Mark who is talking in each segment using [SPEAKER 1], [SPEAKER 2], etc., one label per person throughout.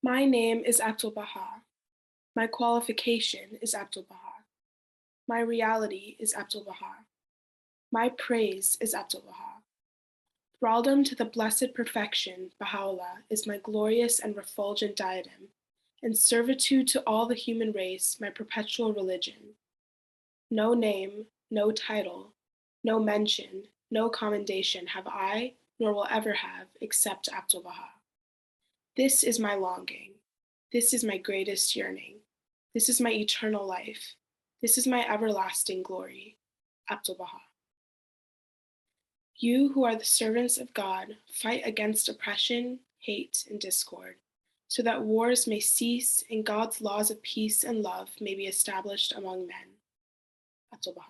[SPEAKER 1] My name is Abdu'l-Baha. My qualification is Abdu'l-Baha. My reality is Abdu'l-Baha. My praise is Abdu'l-Baha. Thraldom to the blessed perfection, Baha'u'llah, is my glorious and refulgent diadem, and servitude to all the human race, my perpetual religion. No name, no title, no mention, no commendation have I, nor will ever have, except Abdu'l-Baha. This is my longing. This is my greatest yearning. This is my eternal life. This is my everlasting glory. Abdu'l-Baha. You who are the servants of God, fight against oppression, hate, and discord, so that wars may cease and God's laws of peace and love may be established among men. Abdu'l-Baha.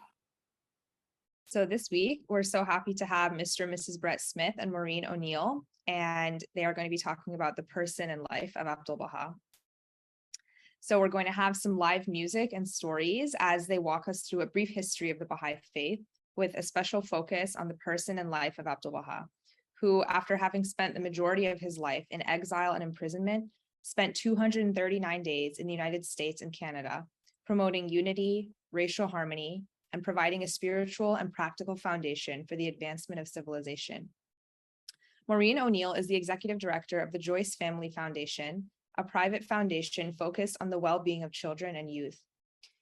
[SPEAKER 2] So this week, we're so happy to have Mr. and Mrs. Brett Smith and Maureen O'Neill, and they are going to be talking about the person and life of Abdu'l-Baha. So we're going to have some live music and stories as they walk us through a brief history of the Baha'i Faith, with a special focus on the person and life of Abdu'l-Baha, who, after having spent the majority of his life in exile and imprisonment, spent 239 days in the United States and Canada, promoting unity, racial harmony, and providing a spiritual and practical foundation for the advancement of civilization. Maureen O'Neill is the executive director of the Joyce Family Foundation, a private foundation focused on the well-being of children and youth.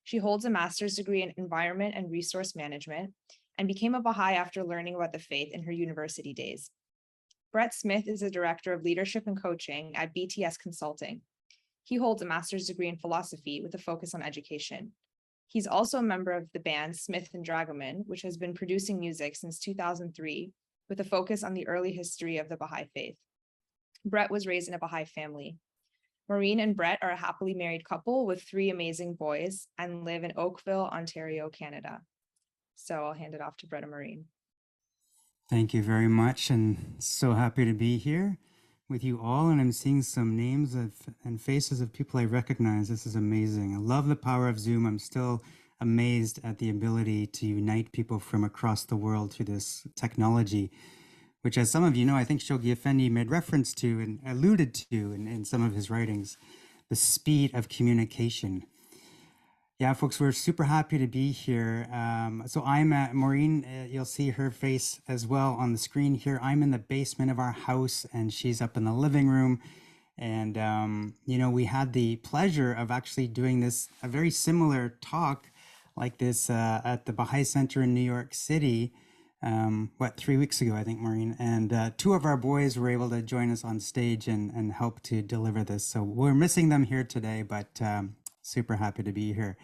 [SPEAKER 2] She holds a master's degree in environment and resource management and became a Baha'i after learning about the faith in her university days. Brett Smith is the director of leadership and coaching at BTS Consulting. He holds a master's degree in philosophy with a focus on education. He's also a member of the band Smith Dragoman, which has been producing music since 2003 with a focus on the early history of the Baha'i Faith. Brett was raised in a Baha'i family. Maureen and Brett are a happily married couple with 3 amazing boys and live in Oakville, Ontario, Canada. So I'll hand it off to Brett and Maureen.
[SPEAKER 3] Thank you very much, and so happy to be here with you all. And I'm seeing some names and faces of people I recognize. This is amazing. I love the power of Zoom. I'm still amazed at the ability to unite people from across the world through this technology, which, as some of you know, I think Shoghi Effendi made reference to and alluded to in some of his writings, the speed of communication. Yeah, folks, we're super happy to be here. So I'm at Maureen. You'll see her face as well on the screen here. I'm in the basement of our house and she's up in the living room. And, you know, we had the pleasure of actually doing a very similar talk like this at the Baha'i Center in New York City, 3 weeks ago, I think, Maureen. And 2 of our boys were able to join us on stage and help to deliver this. So we're missing them here today, but super happy to be here.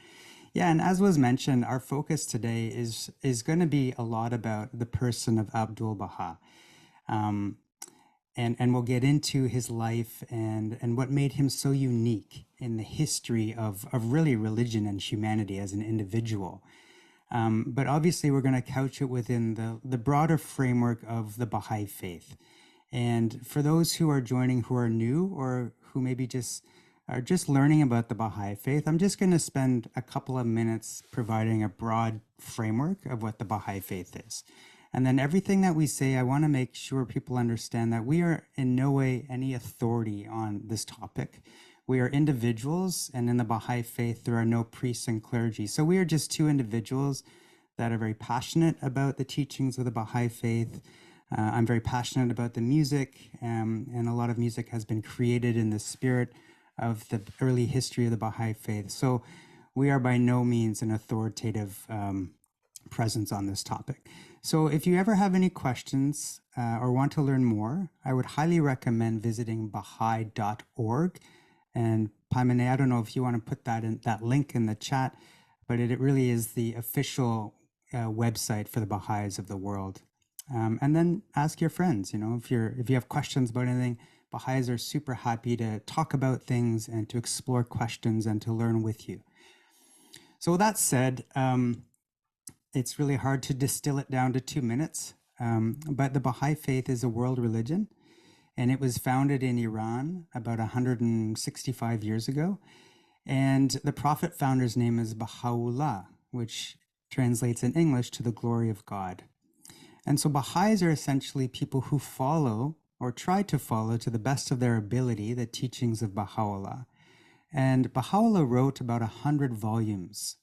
[SPEAKER 3] Yeah, and as was mentioned, our focus today is going to be a lot about the person of Abdu'l-Baha. And we'll get into his life and what made him so unique in the history of really religion and humanity as an individual. But obviously, we're going to couch it within the broader framework of the Baha'i Faith. And for those who are joining who are new or who maybe are just learning about the Baha'i Faith, I'm just going to spend a couple of minutes providing a broad framework of what the Baha'i Faith is. And then everything that we say, I want to make sure people understand that we are in no way any authority on this topic. We are individuals, and in the Baha'i Faith, there are no priests and clergy. So we are just 2 individuals that are very passionate about the teachings of the Baha'i Faith. I'm very passionate about the music, and a lot of music has been created in the spirit of the early history of the Baha'i Faith. So we are by no means an authoritative presence on this topic. So if you ever have any questions or want to learn more, I would highly recommend visiting Baha'i.org. And Paimene, I don't know if you want to put that link in the chat, but it really is the official website for the Baha'is of the world. And then ask your friends, you know, if you have questions about anything. Baha'is are super happy to talk about things and to explore questions and to learn with you. So with that said, it's really hard to distill it down to 2 minutes, but the Baha'i Faith is a world religion, and it was founded in Iran about 165 years ago. And the prophet founder's name is Baha'u'llah, which translates in English to the glory of God. And so Baha'is are essentially people who follow or tried to follow to the best of their ability the teachings of Baha'u'llah. And Baha'u'llah wrote about 100 volumes.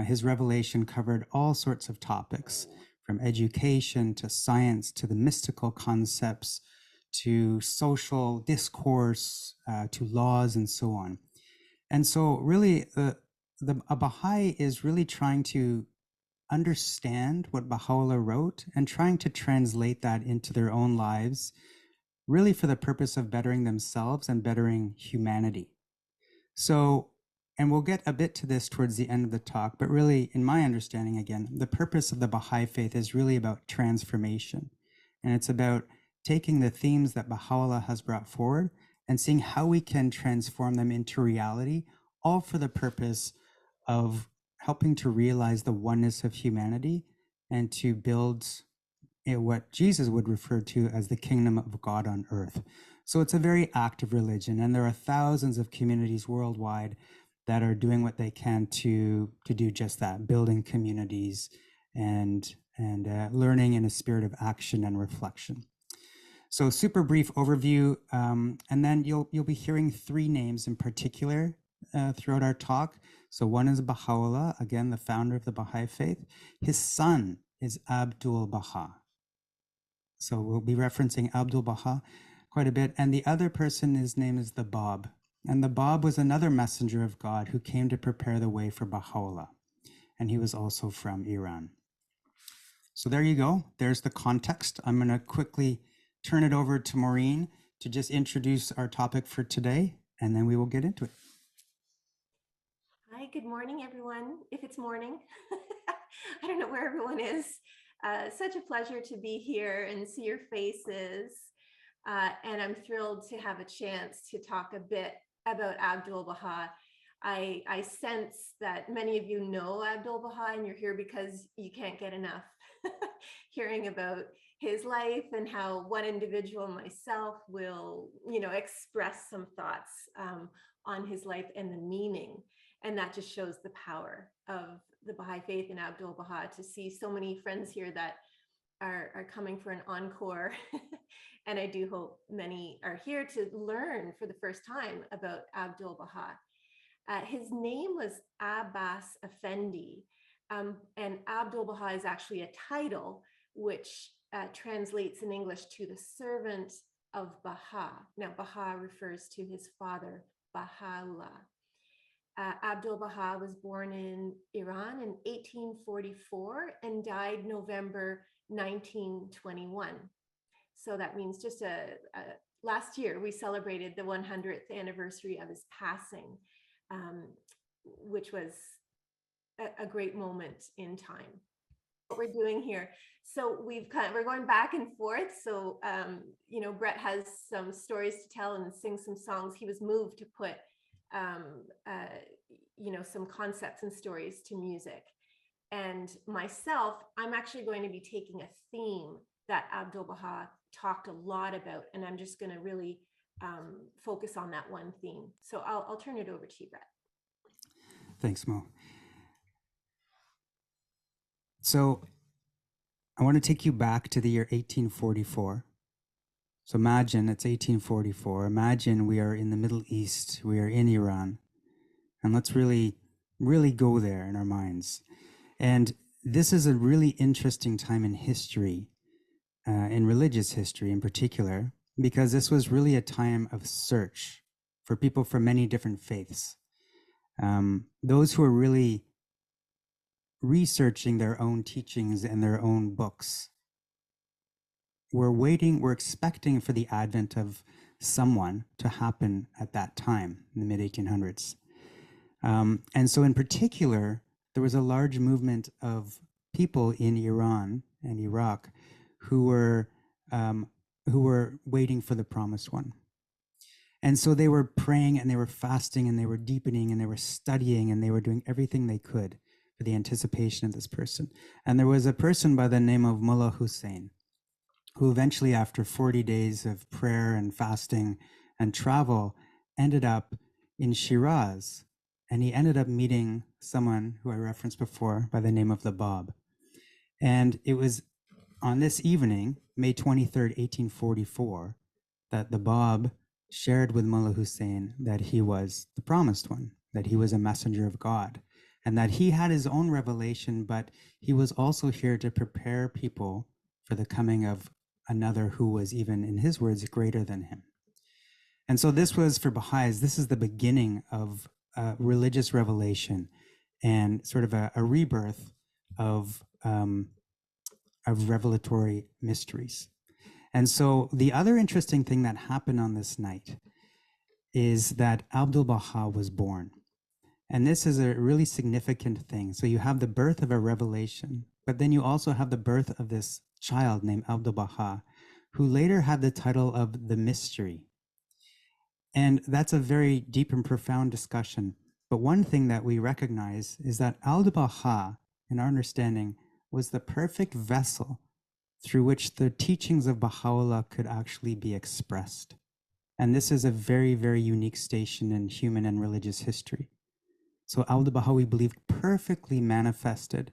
[SPEAKER 3] His revelation covered all sorts of topics, from education to science to the mystical concepts to social discourse to laws and so on. And so really a Baha'i is really trying to understand what Baha'u'llah wrote and trying to translate that into their own lives, really for the purpose of bettering themselves and bettering humanity. So, and we'll get a bit to this towards the end of the talk, but really, in my understanding, again, the purpose of the Baha'i Faith is really about transformation. And it's about taking the themes that Baha'u'llah has brought forward and seeing how we can transform them into reality, all for the purpose of helping to realize the oneness of humanity and to build what Jesus would refer to as the kingdom of God on earth. So it's a very active religion, and there are thousands of communities worldwide that are doing what they can to do just that, building communities and learning in a spirit of action and reflection. So super brief overview, and then you'll be hearing three names in particular throughout our talk. So one is Baha'u'llah, again, the founder of the Baha'i Faith. His son is Abdu'l-Baha. So we'll be referencing Abdu'l-Baha quite a bit. And the other person, his name is the Bab. And the Bab was another messenger of God who came to prepare the way for Baha'u'llah. And he was also from Iran. So there you go. There's the context. I'm going to quickly turn it over to Maureen to just introduce our topic for today, and then we will get into it.
[SPEAKER 4] Hi, good morning, everyone. If it's morning, I don't know where everyone is. Such a pleasure to be here and see your faces. And I'm thrilled to have a chance to talk a bit about Abdu'l-Baha. I sense that many of you know Abdu'l-Baha and you're here because you can't get enough hearing about his life and how one individual, myself, will, express some thoughts on his life and the meaning. And that just shows the power of the Baha'i Faith and Abdu'l-Baha, to see so many friends here that are coming for an encore. And I do hope many are here to learn for the first time about Abdu'l-Baha. His name was Abbas Effendi, and Abdu'l-Baha is actually a title which translates in English to the servant of Baha. Now, Baha refers to his father, Baha'u'llah. Abdu'l-Baha was born in Iran in 1844 and died November 1921. So that means just last year we celebrated the 100th anniversary of his passing, which was a great moment in time. What we're doing here. So we're going back and forth. So, Brett has some stories to tell and sing some songs. He was moved to put some concepts and stories to music. And myself, I'm actually going to be taking a theme that Abdu'l-Baha talked a lot about, and I'm just going to really focus on that one theme. So I'll turn it over to you, Brett.
[SPEAKER 3] Thanks, Mo. So I want to take you back to the year 1844. So imagine it's 1844. Imagine we are in the Middle East. We are in Iran. And let's really, really go there in our minds. And this is a really interesting time in history, in religious history in particular, because this was really a time of search for people from many different faiths. Those who are really researching their own teachings and their own books we're expecting for the advent of someone to happen at that time in the mid-1800s. And so in particular, there was a large movement of people in Iran and Iraq who were waiting for the promised one. And so they were praying and they were fasting and they were deepening and they were studying and they were doing everything they could for the anticipation of this person. And there was a person by the name of Mullah Hussein, who eventually, after 40 days of prayer and fasting and travel, ended up in Shiraz. And he ended up meeting someone who I referenced before by the name of the Bab. And it was on this evening, May 23rd, 1844, that the Bab shared with Mullah Hussein that he was the promised one, that he was a messenger of God, and that he had his own revelation, but he was also here to prepare people for the coming of another who was, even in his words, greater than him. And so this was, for Baha'is, this is the beginning of religious revelation and sort of a rebirth of revelatory mysteries. And so the other interesting thing that happened on this night is that Abdu'l-Baha was born. And this is a really significant thing. So you have the birth of a revelation, but then you also have the birth of this child named Abdu'l-Baha, who later had the title of the mystery. And that's a very deep and profound discussion. But one thing that we recognize is that Abdu'l-Baha, in our understanding, was the perfect vessel through which the teachings of Baha'u'llah could actually be expressed. And this is a very, very unique station in human and religious history. So Abdu'l-Baha, we believe, perfectly manifested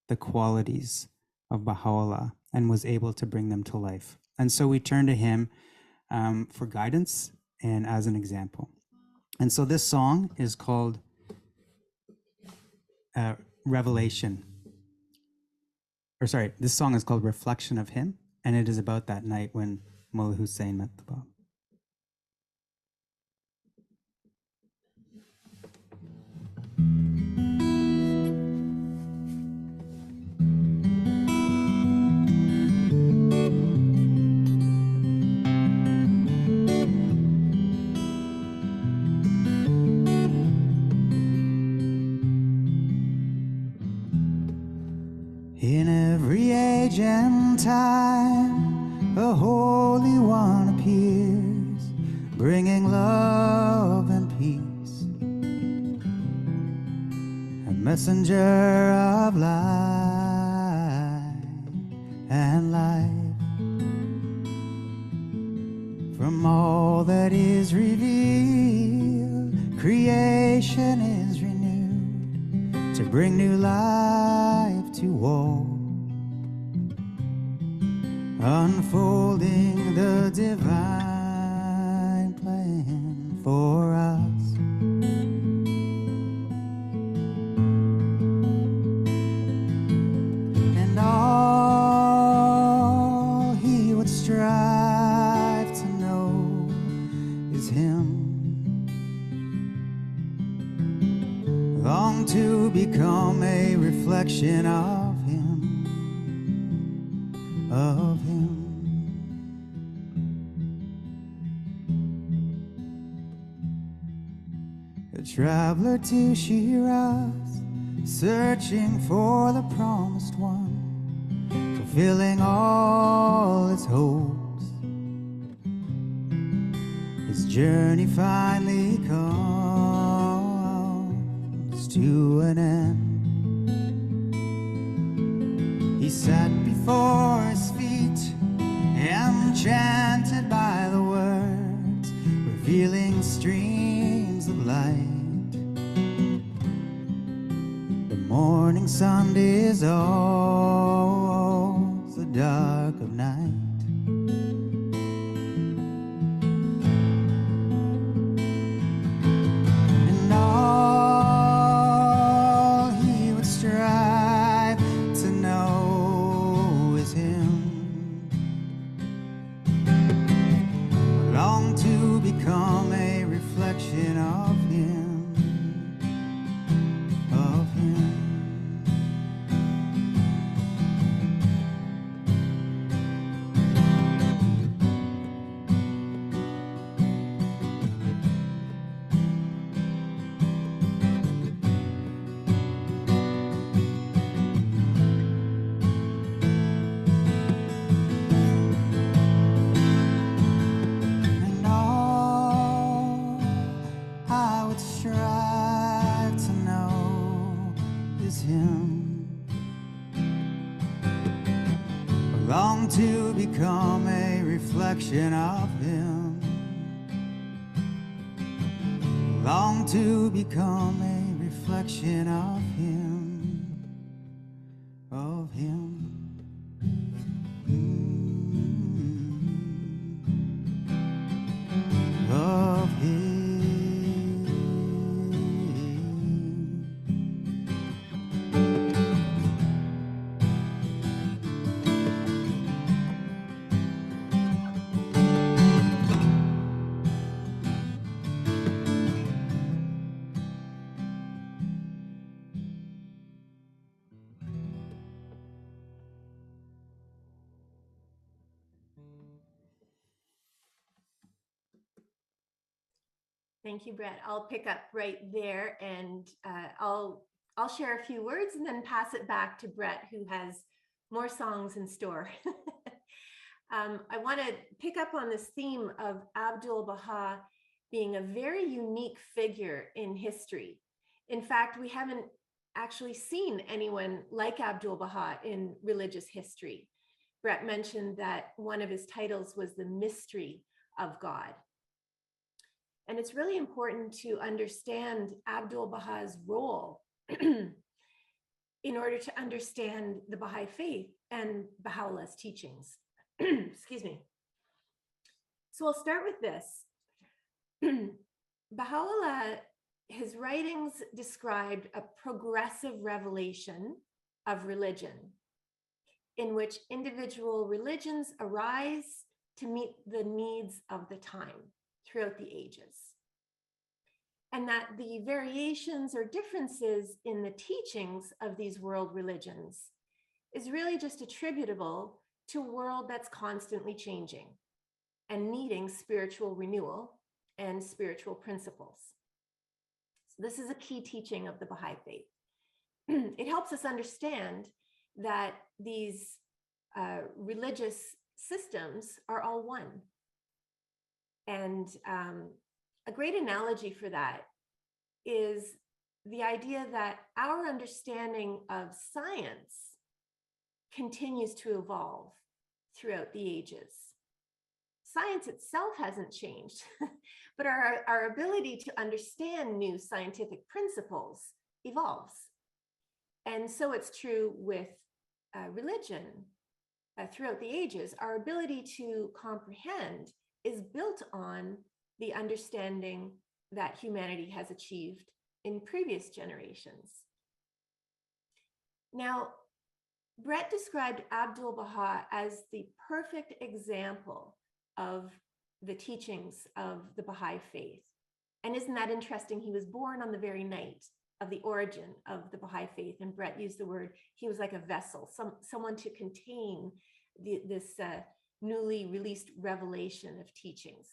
[SPEAKER 3] the qualities of Baha'u'llah and was able to bring them to life. And so we turn to him for guidance and as an example. And so this song is called Revelation. Or sorry, this song is called Reflection of Him, and it is about that night when Mullah Hussein met the Bab. In every age and time, a Holy One appears, bringing love and peace, a messenger of light and life. From all that is revealed, creation is renewed to bring new life to all, unfolding the divine plan for us. And all he would strive to know is him, long to become a reflection of him, of him. A traveler to Shiraz, searching for the promised one, fulfilling all its hopes. His journey finally comes to an end. He sat before his feet, enchanted by the words, revealing streams of light. The morning sun dissolves the dark of night. And all he would strive to know is him, long to become a reflection of him, of him. And all I would strive to know is him, long to become a reflection of him, long to become a reflection of him, of him.
[SPEAKER 4] Thank you, Brett. I'll pick up right there, and I'll share a few words and then pass it back to Brett, who has more songs in store. I want to pick up on this theme of Abdu'l-Baha being a very unique figure in history. In fact, we haven't actually seen anyone like Abdu'l-Baha in religious history. Brett mentioned that one of his titles was the mystery of God. And it's really important to understand Abdu'l-Baha's role in order to understand the Baha'i Faith and Baha'u'llah's teachings. Excuse me. So I'll start with this. Baha'u'llah, his writings described a progressive revelation of religion in which individual religions arise to meet the needs of the time throughout the ages. And that the variations or differences in the teachings of these world religions is really just attributable to a world that's constantly changing and needing spiritual renewal and spiritual principles. So this is a key teaching of the Baha'i Faith. It helps us understand that these religious systems are all one. And a great analogy for that is the idea that our understanding of science continues to evolve throughout the ages. Science itself hasn't changed, but our ability to understand new scientific principles evolves. And so it's true with religion throughout the ages. Our ability to comprehend is built on the understanding that humanity has achieved in previous generations. Now, Brett described Abdu'l-Baha as the perfect example of the teachings of the Baha'i Faith. And isn't that interesting? He was born on the very night of the origin of the Baha'i Faith. And Brett used the word, he was like a vessel, someone to contain this newly released revelation of teachings.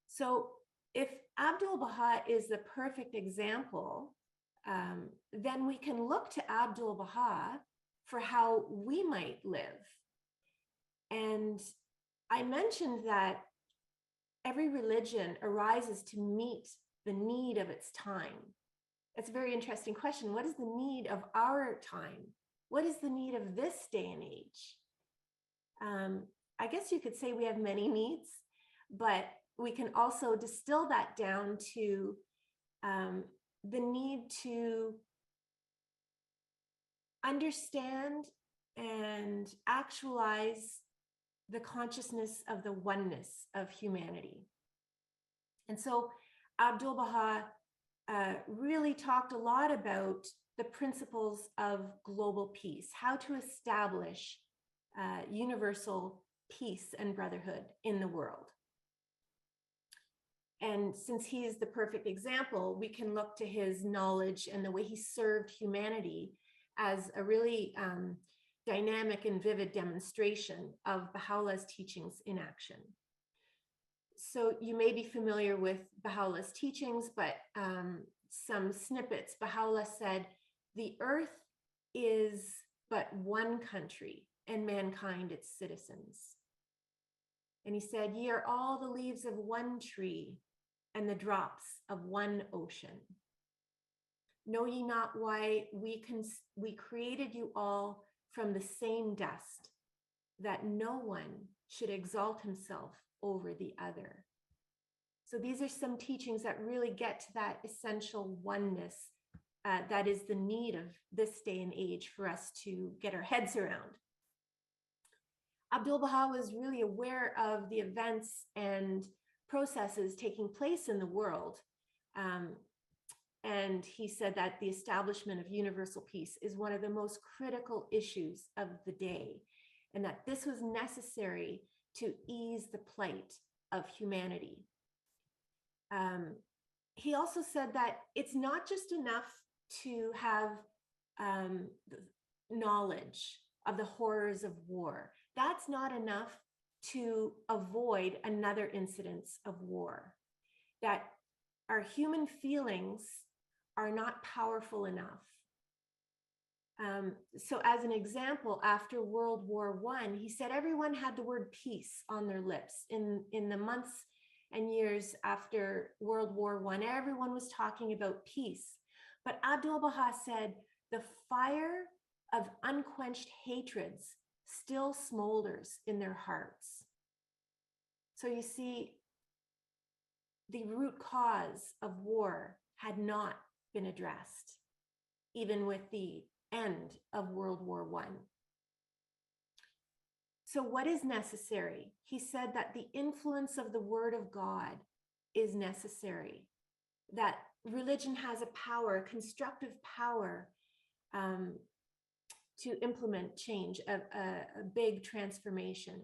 [SPEAKER 4] So if Abdu'l-Baha is the perfect example, then we can look to Abdu'l-Baha for how we might live. And I mentioned that every religion arises to meet the need of its time. That's a very interesting question. What is the need of our time? What is the need of this day and age? I guess you could say we have many needs, but we can also distill that down to the need to understand and actualize the consciousness of the oneness of humanity. And so Abdu'l-Baha really talked a lot about the principles of global peace, how to establish universal peace and brotherhood in the world. And since he is the perfect example, we can look to his knowledge and the way he served humanity as a really dynamic and vivid demonstration of Baha'u'llah's teachings in action. So you may be familiar with Baha'u'llah's teachings, but some snippets. Baha'u'llah said, "The earth is but one country, and mankind its citizens." And he said, "Ye are all the leaves of one tree, and the drops of one ocean. Know ye not why we created you all from the same dust, that no one should exalt himself over the other?" So these are some teachings that really get to that essential oneness that is the need of this day and age for us to get our heads around. Abdu'l-Baha was really aware of the events and processes taking place in the world. And he said that the establishment of universal peace is one of the most critical issues of the day, and that this was necessary to ease the plight of humanity. He also said that it's not just enough to have knowledge of the horrors of war. That's not enough to avoid another incidence of war. that our human feelings are not powerful enough. So as an example, after World War I, he said everyone had the word peace on their lips. In the months and years after World War I, everyone was talking about peace. But Abdu'l-Baha said the fire of unquenched hatreds still smolders in their hearts. So you see, the root cause of war had not been addressed, even with the end of World War I. So what is necessary? He said that the influence of the word of God is necessary, that religion has a power, a constructive power to implement change, a big transformation.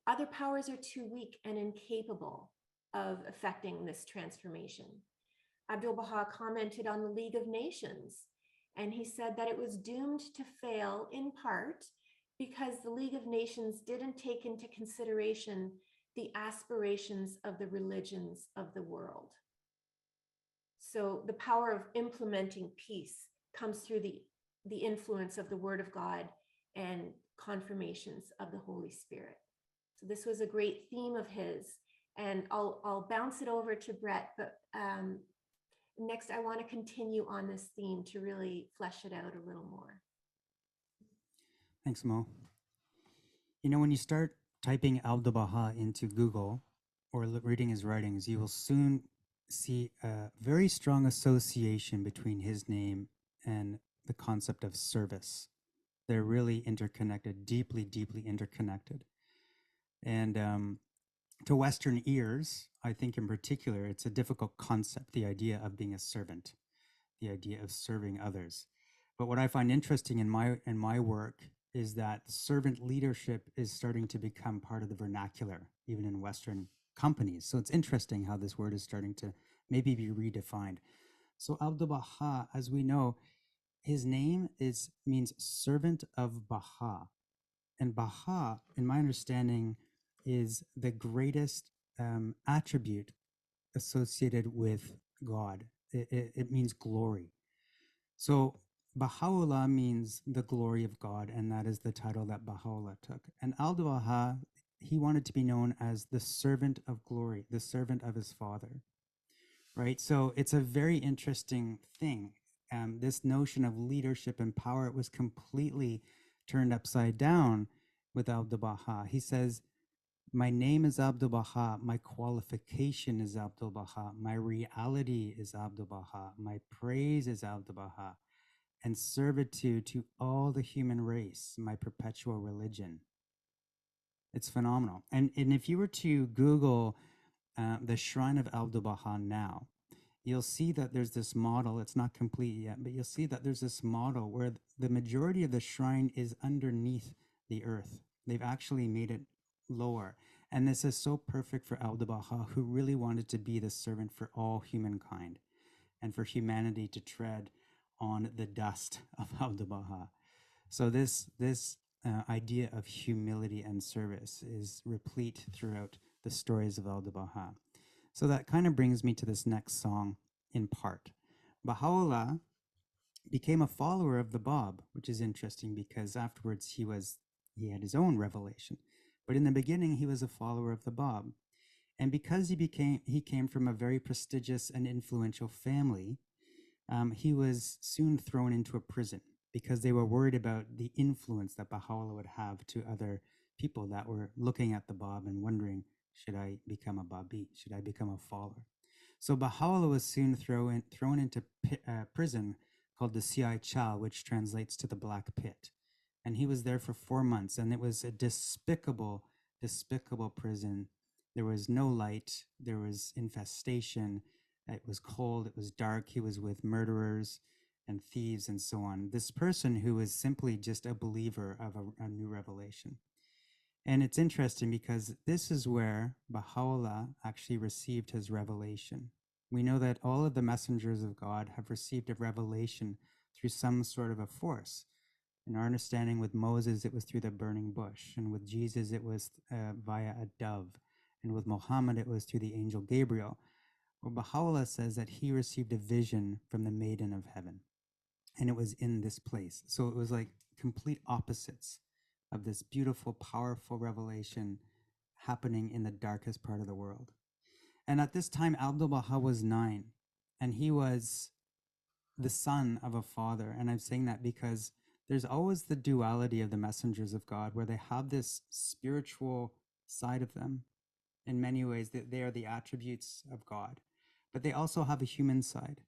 [SPEAKER 4] Other powers are too weak and incapable of effecting this transformation. Abdu'l-Baha commented on the League of Nations, and he said that it was doomed to fail in part because the League of Nations didn't take into consideration the aspirations of the religions of the world. So the power of implementing peace comes through the influence of the Word of God and confirmations of the Holy Spirit. So this was a great theme of his, and I'll bounce it over to Brett, but next I want to continue on this theme to really flesh it out a little more.
[SPEAKER 3] Thanks, Mo. You know, when you start typing Abdu'l-Baha into Google or reading his writings, you will soon see a very strong association between his name and the concept of service. They're really interconnected, deeply, deeply interconnected. And to Western ears, I think in particular, it's a difficult concept, the idea of being a servant, the idea of serving others. But what I find interesting in my work is that servant leadership is starting to become part of the vernacular, even in Western companies. So it's interesting how this word is starting to maybe be redefined. So Abdu'l-Baha, as we know, his name means servant of Baha. And Baha, in my understanding, is the greatest attribute associated with God. It means glory. So Baha'u'llah means the glory of God, and that is the title that Baha'u'llah took. And Abdu'l-Baha, he wanted to be known as the servant of glory, the servant of his father, right? So it's a very interesting thing. This notion of leadership and power, it was completely turned upside down with Abdu'l-Baha. He says, my name is Abdu'l-Baha, my qualification is Abdu'l-Baha, my reality is Abdu'l-Baha, my praise is Abdu'l-Baha, and servitude to all the human race, my perpetual religion. It's phenomenal. And if you were to Google the Shrine of Abdu'l-Baha now, you'll see that there's this model. It's not complete yet, but you'll see that there's this model where the majority of the shrine is underneath the earth. They've actually made it lower. And this is so perfect for Abdu'l-Baha, who really wanted to be the servant for all humankind and for humanity to tread on the dust of Abdu'l-Baha. So this idea of humility and service is replete throughout the stories of Abdu'l-Baha. So that kind of brings me to this next song in part. Baha'u'llah became a follower of the Bab, which is interesting because afterwards he had his own revelation. But in the beginning, he was a follower of the Bab. And because he came from a very prestigious and influential family, he was soon thrown into a prison because they were worried about the influence that Baha'u'llah would have to other people that were looking at the Bab and wondering, should I become a Babi? Should I become a follower? So Baha'u'llah was soon thrown into prison called the Siai Chal, which translates to the Black Pit. And he was there for 4 months, and it was a despicable, despicable prison. There was no light. There was infestation. It was cold. It was dark. He was with murderers and thieves and so on. This person who was simply just a believer of a new revelation. And it's interesting because this is where Baha'u'llah actually received his revelation. We know that all of the messengers of God have received a revelation through some sort of a force. In our understanding, with Moses, it was through the burning bush. And with Jesus, it was via a dove. And with Muhammad, it was through the angel Gabriel, where Baha'u'llah says that he received a vision from the maiden of heaven. And it was in this place. So it was like complete opposites of this beautiful, powerful revelation happening in the darkest part of the world. And at this time, Abdu'l-Baha was 9, and he was the son of a father. And I'm saying that because there's always the duality of the messengers of God, where they have this spiritual side of them. In many ways, that they are the attributes of God, but they also have a human side.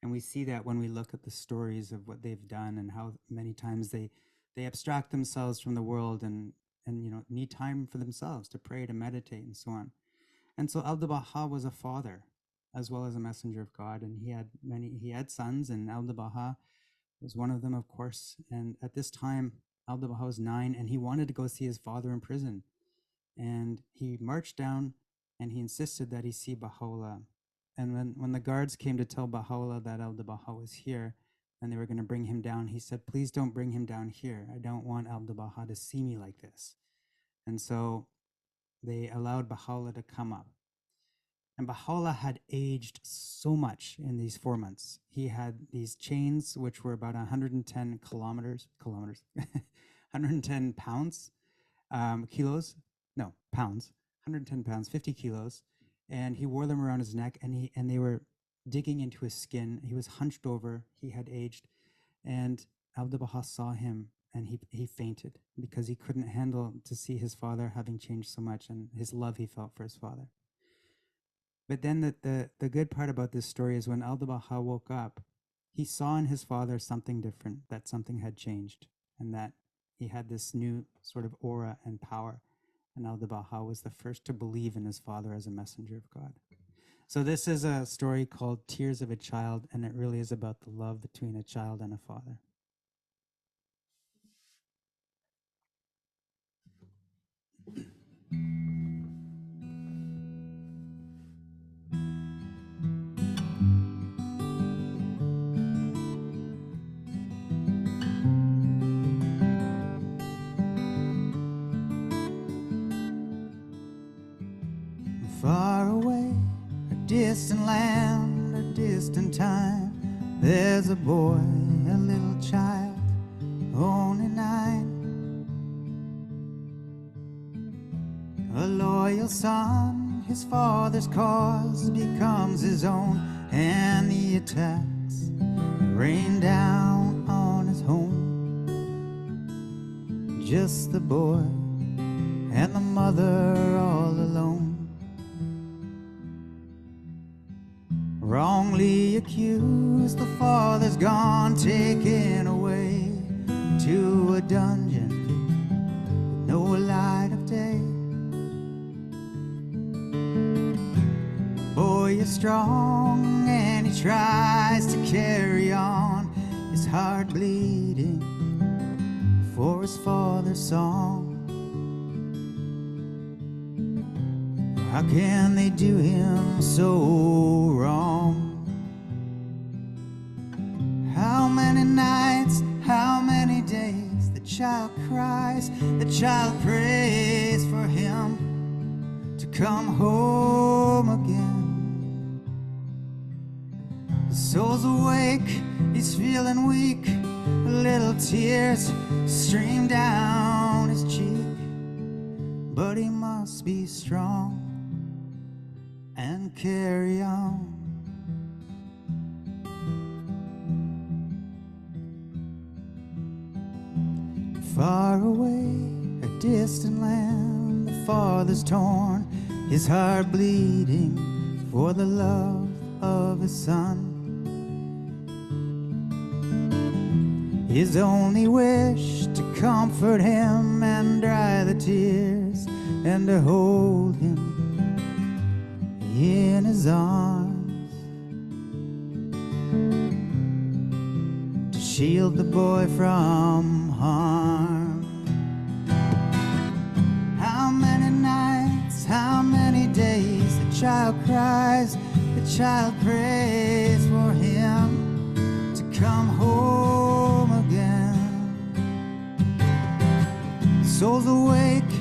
[SPEAKER 3] And we see that when we look at the stories of what they've done and how many times they abstract themselves from the world and need time for themselves to pray, to meditate, and so on. And so Abdu'l-Baha was a father as well as a messenger of God, and he had sons, and Abdu'l-Baha was one of them, of course. And at this time, Abdu'l-Baha was 9, and he wanted to go see his father in prison. And he marched down and he insisted that he see Baha'u'llah. And when the guards came to tell Baha'u'llah that Abdu'l-Baha was here and they were going to bring him down, he said, "Please don't bring him down here. I don't want Abdu'l-Baha to see me like this." And so they allowed Baha'u'llah to come up. And Baha'u'llah had aged so much in these 4 months. He had these chains, which were about 110 110 pounds, pounds, 110 pounds, 50 kilos. And he wore them around his neck, and they were digging into his skin. He was hunched over, he had aged. And Abdu'l-Baha saw him, and he fainted because he couldn't handle to see his father having changed so much and his love he felt for his father. But then the good part about this story is when Abdu'l-Baha woke up, he saw in his father something different, that something had changed, and that he had this new sort of aura and power. And Abdu'l-Baha was the first to believe in his father as a messenger of God. So this is a story called Tears of a Child, and it really is about the love between a child and a father. Far away, a distant land, a distant time, there's a boy, a little child, only 9. A loyal son, his father's cause becomes his own, and the attacks rain down on his home. Just the boy and the mother all alone. Wrongly accused, the father's gone, taken away to a dungeon with no light of day. The boy is strong and he tries to carry on, his heart bleeding for his father's song. How can they do him so wrong? How many nights, how many days the child cries, the child prays for him to come home again. The soul's awake, he's feeling weak, little tears stream down his cheek, but he must be strong and carry on. Far away, a distant land, the father's torn, his heart bleeding for the love of his son. His only wish to comfort him and dry the tears, and to hold him in his arms, to shield the boy from harm. How many nights, how many days the child cries, the child prays for him to come home again. The soul's awake,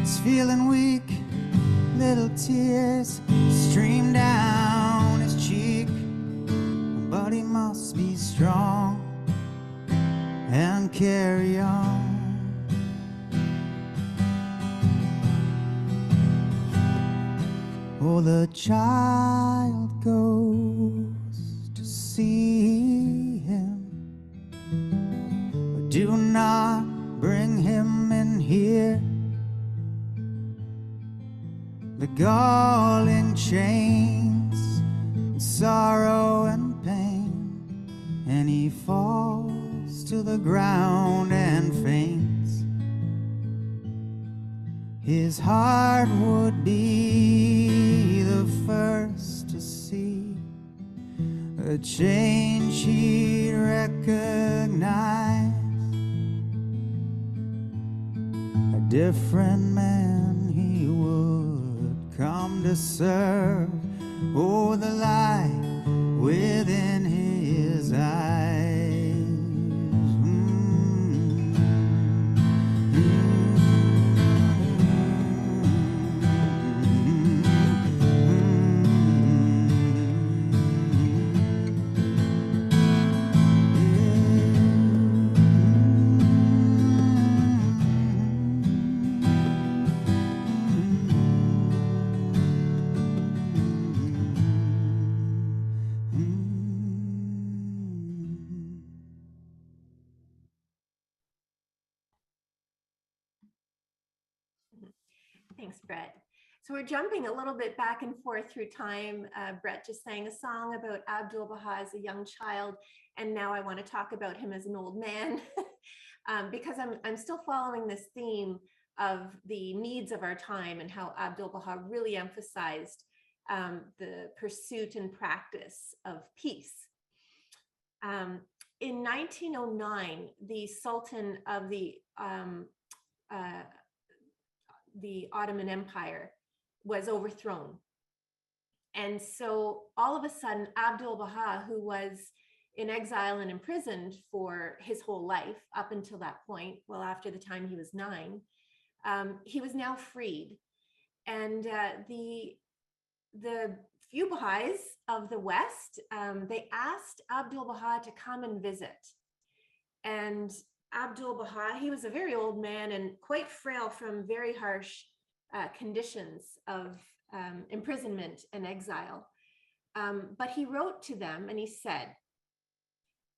[SPEAKER 3] it's feeling weak, little tears stream down his cheek, but he must be strong and carry on. Oh, the child goes to see him, but do not bring him in here. The galling chains, and sorrow and pain, and he falls to the ground and faints. His heart would be the first to see a change he'd recognize, a different man he would come to serve. Oh, the light within his eyes.
[SPEAKER 4] Thanks, Brett. So we're jumping a little bit back and forth through time. Brett just sang a song about Abdu'l-Baha as a young child, and now I want to talk about him as an old man because I'm still following this theme of the needs of our time and how Abdu'l-Baha really emphasized the pursuit and practice of peace. In 1909, the Sultan of the Ottoman Empire was overthrown. And so all of a sudden, Abdu'l-Baha, who was in exile and imprisoned for his whole life up until that point, well, after the time he was 9, he was now freed. And the few Baha'is of the West, they asked Abdu'l-Baha to come and visit. And Abdu'l-Baha, he was a very old man and quite frail from very harsh conditions of imprisonment and exile. But he wrote to them and he said,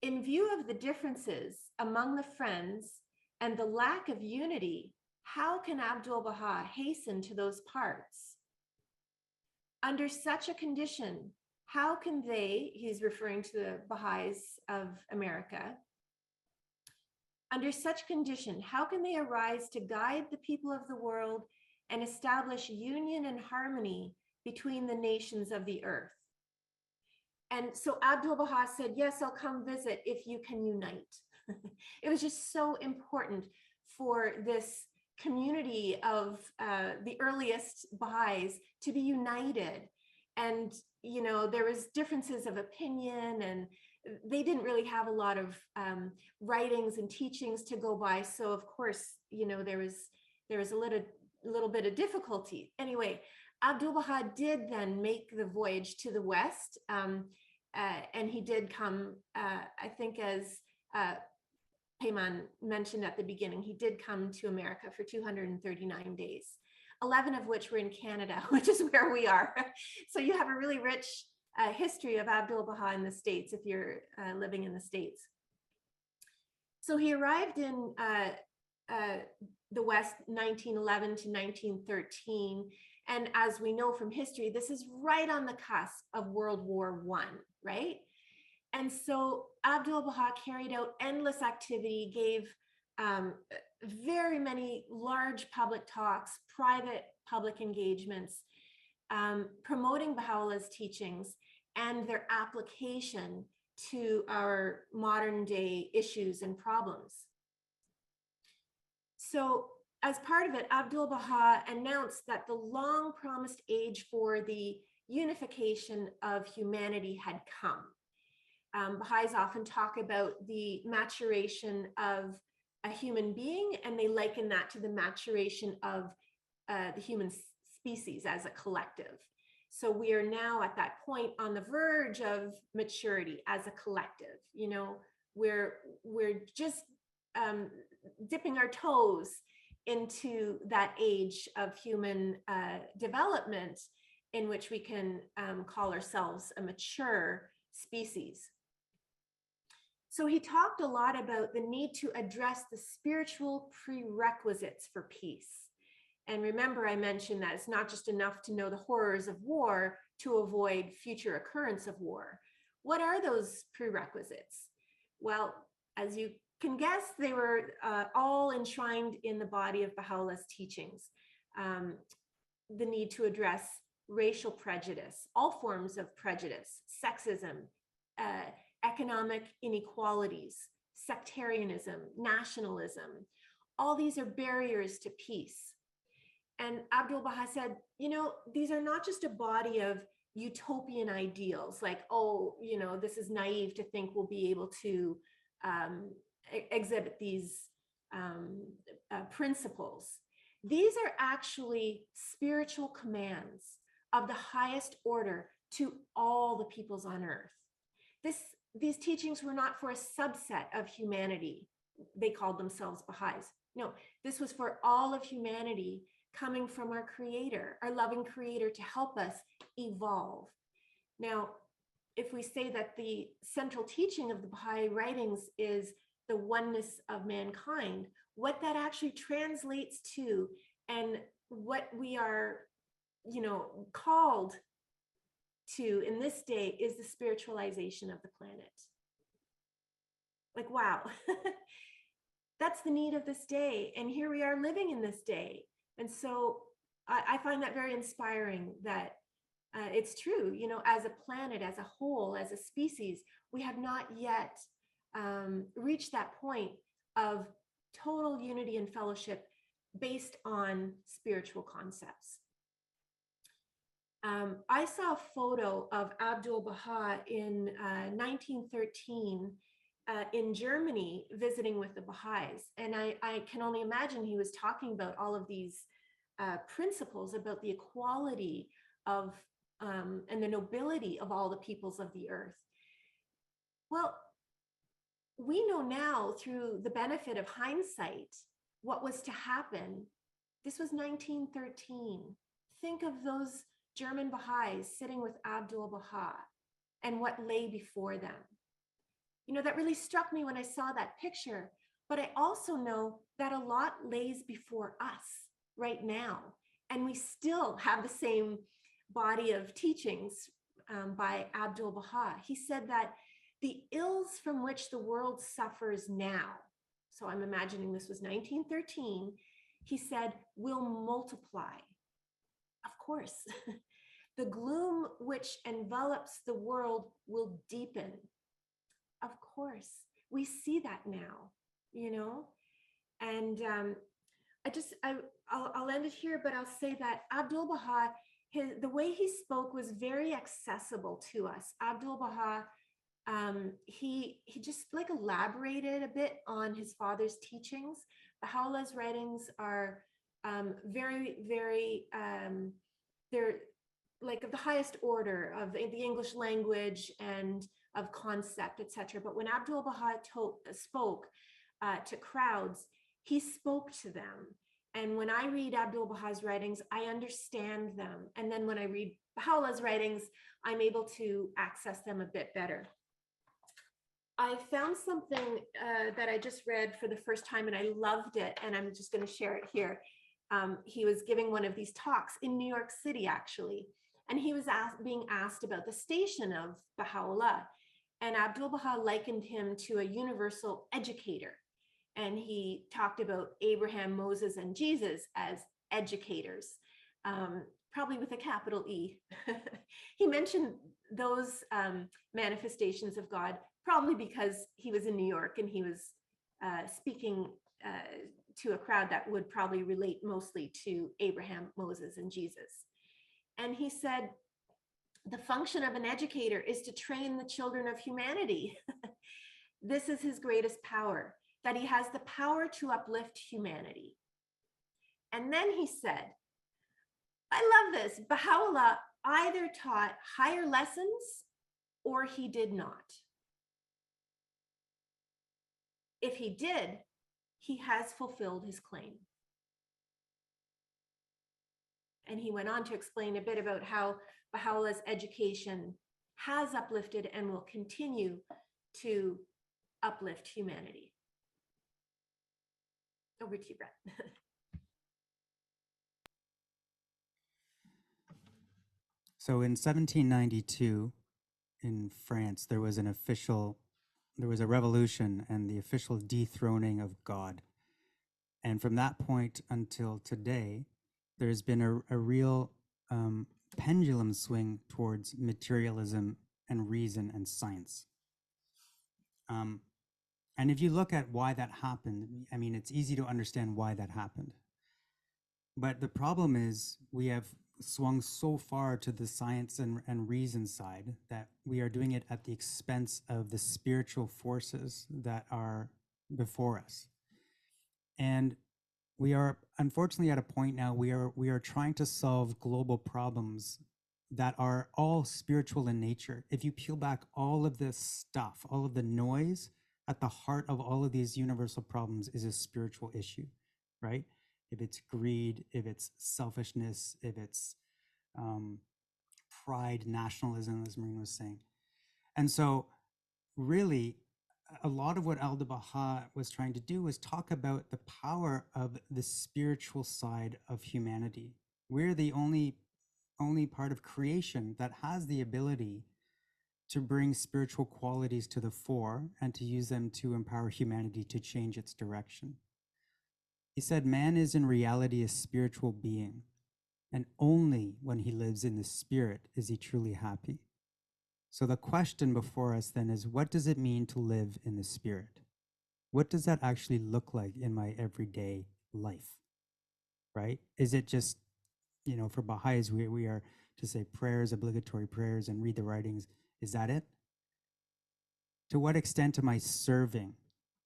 [SPEAKER 4] "In view of the differences among the friends and the lack of unity, how can Abdu'l-Baha hasten to those parts? Under such a condition, how can they," he's referring to the Baha'is of America, "under such condition, how can they arise to guide the people of the world and establish union and harmony between the nations of the earth?" And so Abdu'l-Baha said, "Yes, I'll come visit if you can unite." It was just so important for this community of the earliest Baha'is to be united. And, you know, there was differences of opinion and they didn't really have a lot of writings and teachings to go by. So of course, you know, there was a little bit of difficulty. Anyway, Abdu'l-Baha did then make the voyage to the West. And he did come, I think as Payman mentioned at the beginning, he did come to America for 239 days, 11 of which were in Canada, which is where we are. So you have a really rich history of Abdu'l-Baha in the States if you're living in the States. So he arrived in the West 1911 to 1913. And as we know from history, this is right on the cusp of World War I, right? And so Abdu'l-Baha carried out endless activity, gave very many large public talks, private public engagements, promoting Baha'u'llah's teachings and their application to our modern day issues and problems. So as part of it, Abdu'l-Baha announced that the long promised age for the unification of humanity had come. Baha'is often talk about the maturation of a human being, and they liken that to the maturation of the human species, as a collective. So we are now at that point on the verge of maturity as a collective. You know, we're just dipping our toes into that age of human development in which we can call ourselves a mature species. So he talked a lot about the need to address the spiritual prerequisites for peace. And remember, I mentioned that it's not just enough to know the horrors of war to avoid future occurrence of war. What are those prerequisites? Well, as you can guess, they were all enshrined in the body of Baha'u'llah's teachings. The need to address racial prejudice, all forms of prejudice, sexism, economic inequalities, sectarianism, nationalism. All these are barriers to peace. And Abdu'l-Baha said, you know, these are not just a body of utopian ideals, like, oh, you know, this is naive to think we'll be able to exhibit these principles. These are actually spiritual commands of the highest order to all the peoples on earth. These teachings were not for a subset of humanity. They called themselves Baha'is. No, this was for all of humanity, coming from our creator, our loving creator, to help us evolve. Now, if we say that the central teaching of the Baha'i writings is the oneness of mankind, what that actually translates to and what we are, you know, called to in this day is the spiritualization of the planet. Like, wow, that's the need of this day. And here we are living in this day. And so I find that very inspiring that it's true, you know, as a planet, as a whole, as a species, we have not yet reached that point of total unity and fellowship based on spiritual concepts. I saw a photo of Abdu'l-Baha in 1913 in Germany visiting with the Baha'is. And I can only imagine he was talking about all of these principles about the equality of and the nobility of all the peoples of the earth. Well, we know now through the benefit of hindsight what was to happen. This was 1913. Think of those German Baha'is sitting with Abdu'l-Baha and what lay before them. You know, that really struck me when I saw that picture, but I also know that a lot lays before us right now. And we still have the same body of teachings by Abdu'l-Baha. He said that the ills from which the world suffers now, so I'm imagining this was 1913, he said, will multiply. Of course. The gloom which envelops the world will deepen. Of course, we see that now, you know, and I'll end it here, but I'll say that Abdu'l-Baha, the way he spoke was very accessible to us. Abdu'l-Baha, he just like elaborated a bit on his father's teachings. Baha'u'llah's writings are very, very, they're like of the highest order of the English language and of concept, etc. But when Abdu'l-Baha spoke to crowds, he spoke to them. And when I read Abdu'l-Baha's writings, I understand them. And then when I read Baha'u'llah's writings, I'm able to access them a bit better. I found something that I just read for the first time and I loved it. And I'm just going to share it here. He was giving one of these talks in New York City, actually. And he was being asked about the station of Baha'u'llah. And Abdu'l-Baha likened him to a universal educator. And he talked about Abraham, Moses, and Jesus as educators, probably with a capital E. He mentioned those manifestations of God, probably because he was in New York and he was speaking to a crowd that would probably relate mostly to Abraham, Moses, and Jesus. And he said, the function of an educator is to train the children of humanity. This is his greatest power, that he has the power to uplift humanity. And then he said, I love this. Baha'u'llah either taught higher lessons or he did not. If he did, he has fulfilled his claim. And he went on to explain a bit about how Baha'u'llah's education has uplifted and will continue to uplift humanity. Over to you, Brett.
[SPEAKER 3] So in 1792, in France, there was a revolution and the official dethroning of God. And from that point until today, there's been a real pendulum swing towards materialism and reason and science. And if you look at why that happened, I mean, it's easy to understand why that happened. But the problem is we have swung so far to the science and reason side that we are doing it at the expense of the spiritual forces that are before us. And we are unfortunately at a point now we are trying to solve global problems that are all spiritual in nature. If you peel back all of this stuff, all of the noise, at the heart of all of these universal problems is a spiritual issue, right? If it's greed, if it's selfishness, if it's pride, nationalism, as Maureen was saying. And so really, a lot of what Abdu'l-Baha was trying to do was talk about the power of the spiritual side of humanity. We're the only part of creation that has the ability to bring spiritual qualities to the fore and to use them to empower humanity to change its direction. He said, man is in reality a spiritual being, and only when he lives in the spirit is he truly happy. So the question before us then is, what does it mean to live in the spirit? What does that actually look like in my everyday life, right? Is it just, for Baha'is, we are to say prayers, obligatory prayers, and read the writings. Is that it? To what extent am I serving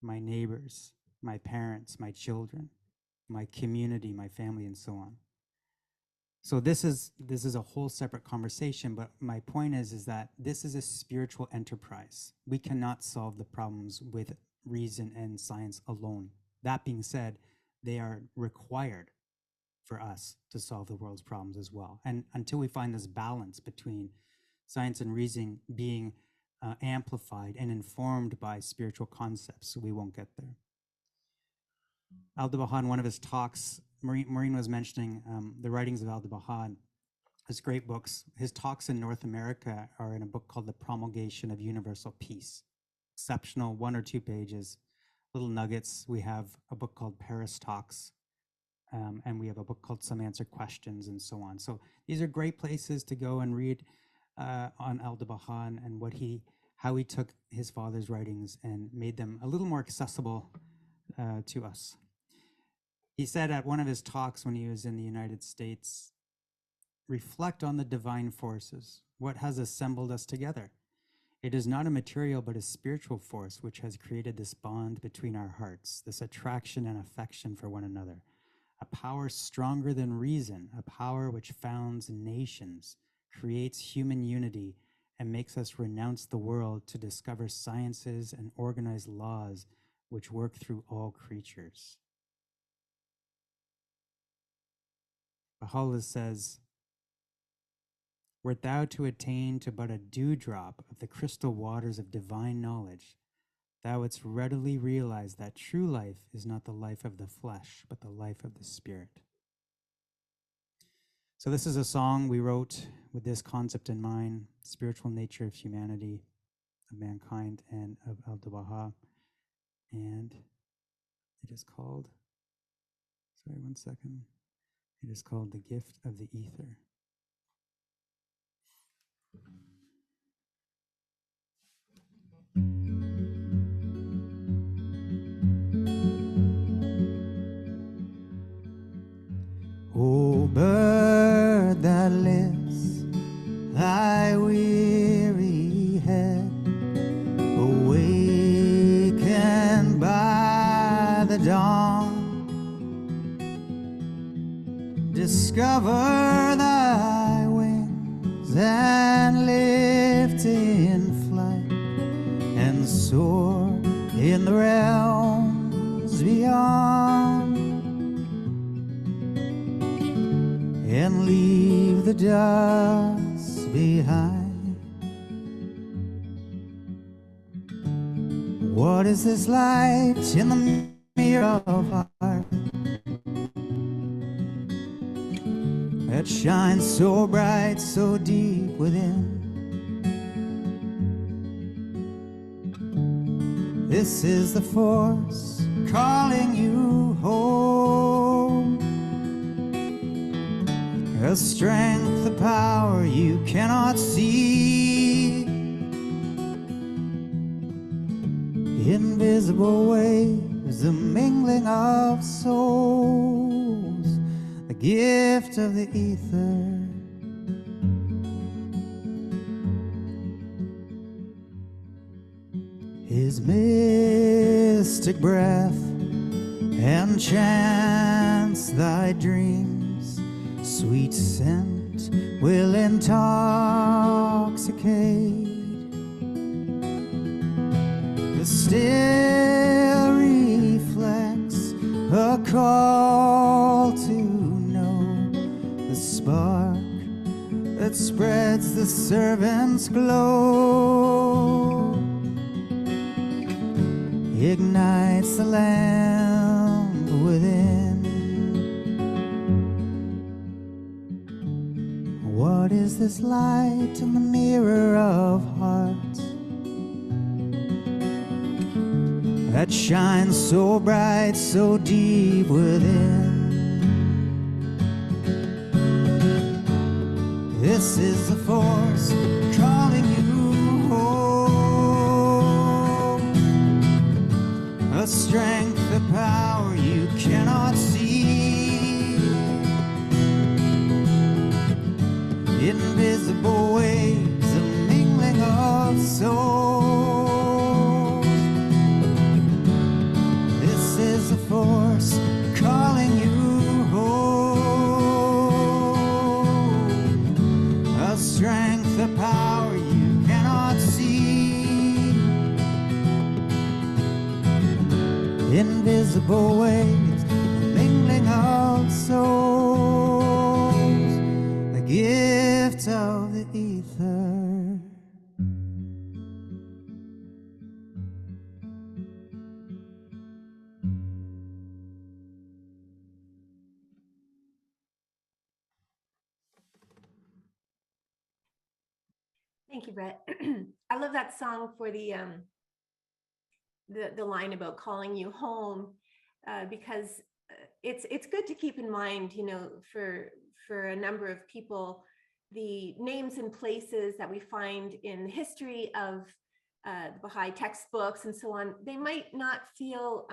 [SPEAKER 3] my neighbors, my parents, my children, my community, my family, and so on? So this is a whole separate conversation, but my point is that this is a spiritual enterprise. We cannot solve the problems with reason and science alone. That being said, they are required for us to solve the world's problems as well. And until we find this balance between science and reason being amplified and informed by spiritual concepts, we won't get there. Abdu'l-Baha, in one of his talks, Maureen was mentioning the writings of Abdu'l-Baha, his great books. His talks in North America are in a book called The Promulgation of Universal Peace. Exceptional, 1 or 2 pages, little nuggets. We have a book called Paris Talks, and we have a book called Some Answered Questions, and so on. So these are great places to go and read on Abdu'l-Baha and how he took his father's writings and made them a little more accessible to us. He said at one of his talks when he was in the United States, reflect on the divine forces, what has assembled us together. It is not a material but a spiritual force which has created this bond between our hearts, this attraction and affection for one another, a power stronger than reason, a power which founds nations, creates human unity, and makes us renounce the world to discover sciences and organize laws which work through all creatures. Baha'u'llah says, wert thou to attain to but a dewdrop of the crystal waters of divine knowledge, thou wouldst readily realize that true life is not the life of the flesh, but the life of the spirit. So this is a song we wrote with this concept in mind, spiritual nature of humanity, of mankind, and of Abdu'l-Baha. And it is called, sorry, 1 second. It is called The Gift of the Ether. O bird that lifts thy weary head, awakened by the dawn, discover can lift in flight and soar in the realms beyond, and leave the dust behind. What is this light in the mirror of heart that shines so bright, so deep within? This is the force calling you home, a strength, a power you cannot see, invisible waves, the mingling of souls, the gift of the ether. His mystic breath enchants thy dreams, sweet scent will intoxicate. The still reflects a call to know, the spark that spreads the servant's glow, ignites the lamp within. What is this light in the mirror of hearts that shines so bright, so deep within? This is the force calling you home, a strength, a power you cannot see, invisible waves, a mingling of souls. This is the force calling you home, a strength, a power you cannot see, invisible waves, the mingling of souls, the gift of the ether.
[SPEAKER 4] Thank you, Brett. I love that song for the line about calling you home, because it's good to keep in mind, you know, for a number of people, the names and places that we find in the history of the Baha'i textbooks and so on, they might not feel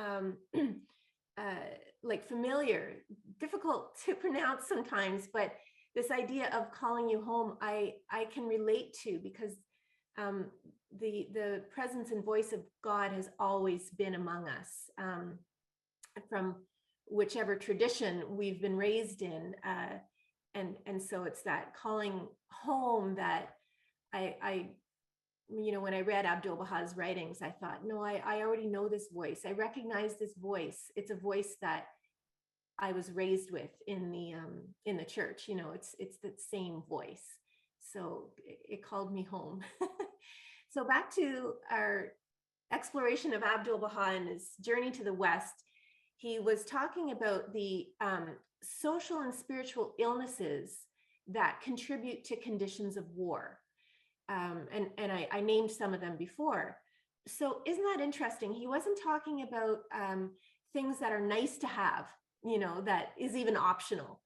[SPEAKER 4] like familiar, difficult to pronounce sometimes, but this idea of calling you home, I can relate to, because the presence and voice of God has always been among us, from whichever tradition we've been raised in, and so it's that calling home that I you know, when I read Abdu'l-Baha's writings, I thought, no, I already know this voice. I recognize this voice. It's a voice that I was raised with in the church. You know, it's the same voice. So it called me home. So back to our exploration of Abdu'l-Baha and his journey to the West. He was talking about the social and spiritual illnesses that contribute to conditions of war. And I named some of them before. So isn't that interesting? He wasn't talking about things that are nice to have, you know, that is even optional.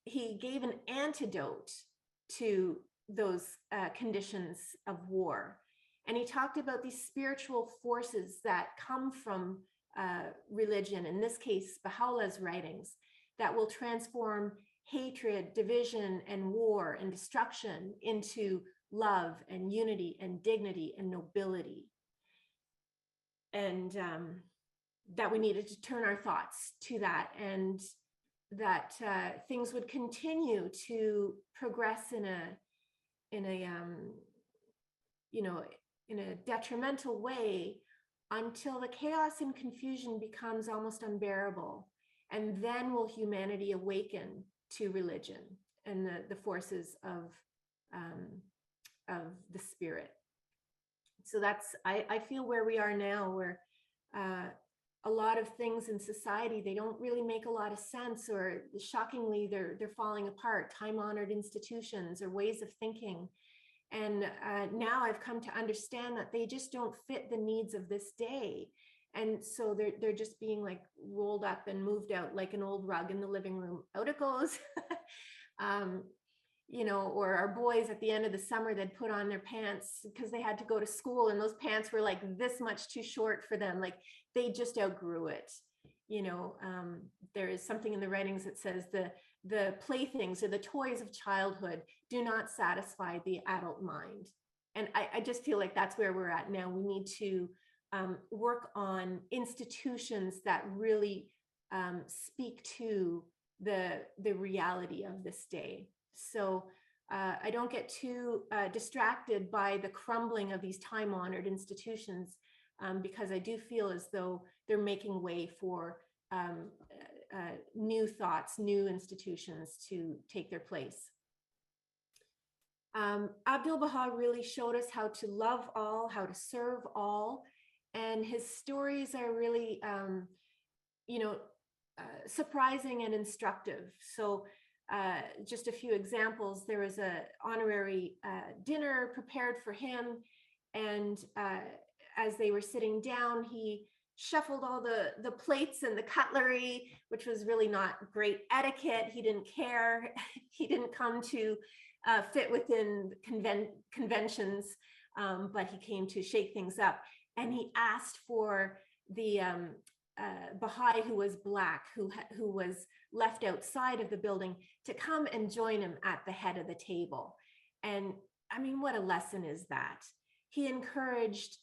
[SPEAKER 4] He gave an antidote to those conditions of war. And he talked about these spiritual forces that come from religion, in this case, Baha'u'llah's writings, that will transform hatred, division, and war and destruction into love and unity and dignity and nobility. And that we needed to turn our thoughts to that, and that things would continue to progress in in a you know, in a detrimental way until the chaos and confusion becomes almost unbearable. And then will humanity awaken to religion and the forces of the spirit. So that's, I feel where we are now, where a lot of things in society, they don't really make a lot of sense, or shockingly, they're falling apart. Time-honored institutions or ways of thinking. And now I've come to understand that they just don't fit the needs of this day. And so they're just being like rolled up and moved out like an old rug in the living room. Out it goes. You know, or our boys at the end of the summer, they'd put on their pants because they had to go to school, and those pants were like this much too short for them. Like they just outgrew it. You know, there is something in the writings that says the playthings or the toys of childhood do not satisfy the adult mind. And I just feel like that's where we're at now. We need to work on institutions that really speak to the reality of this day. So I don't get too distracted by the crumbling of these time-honored institutions, because I do feel as though they're making way for new thoughts, new institutions to take their place. Abdu'l-Baha really showed us how to love all, how to serve all, and his stories are really, you know, surprising and instructive. So just a few examples. There was a honorary dinner prepared for him, and as they were sitting down, he shuffled all the plates and the cutlery, which was really not great etiquette. He didn't care. He didn't come to fit within conventions, but he came to shake things up. And he asked for the Baha'i who was Black, who was left outside of the building, to come and join him at the head of the table. And I mean, what a lesson is that? He encouraged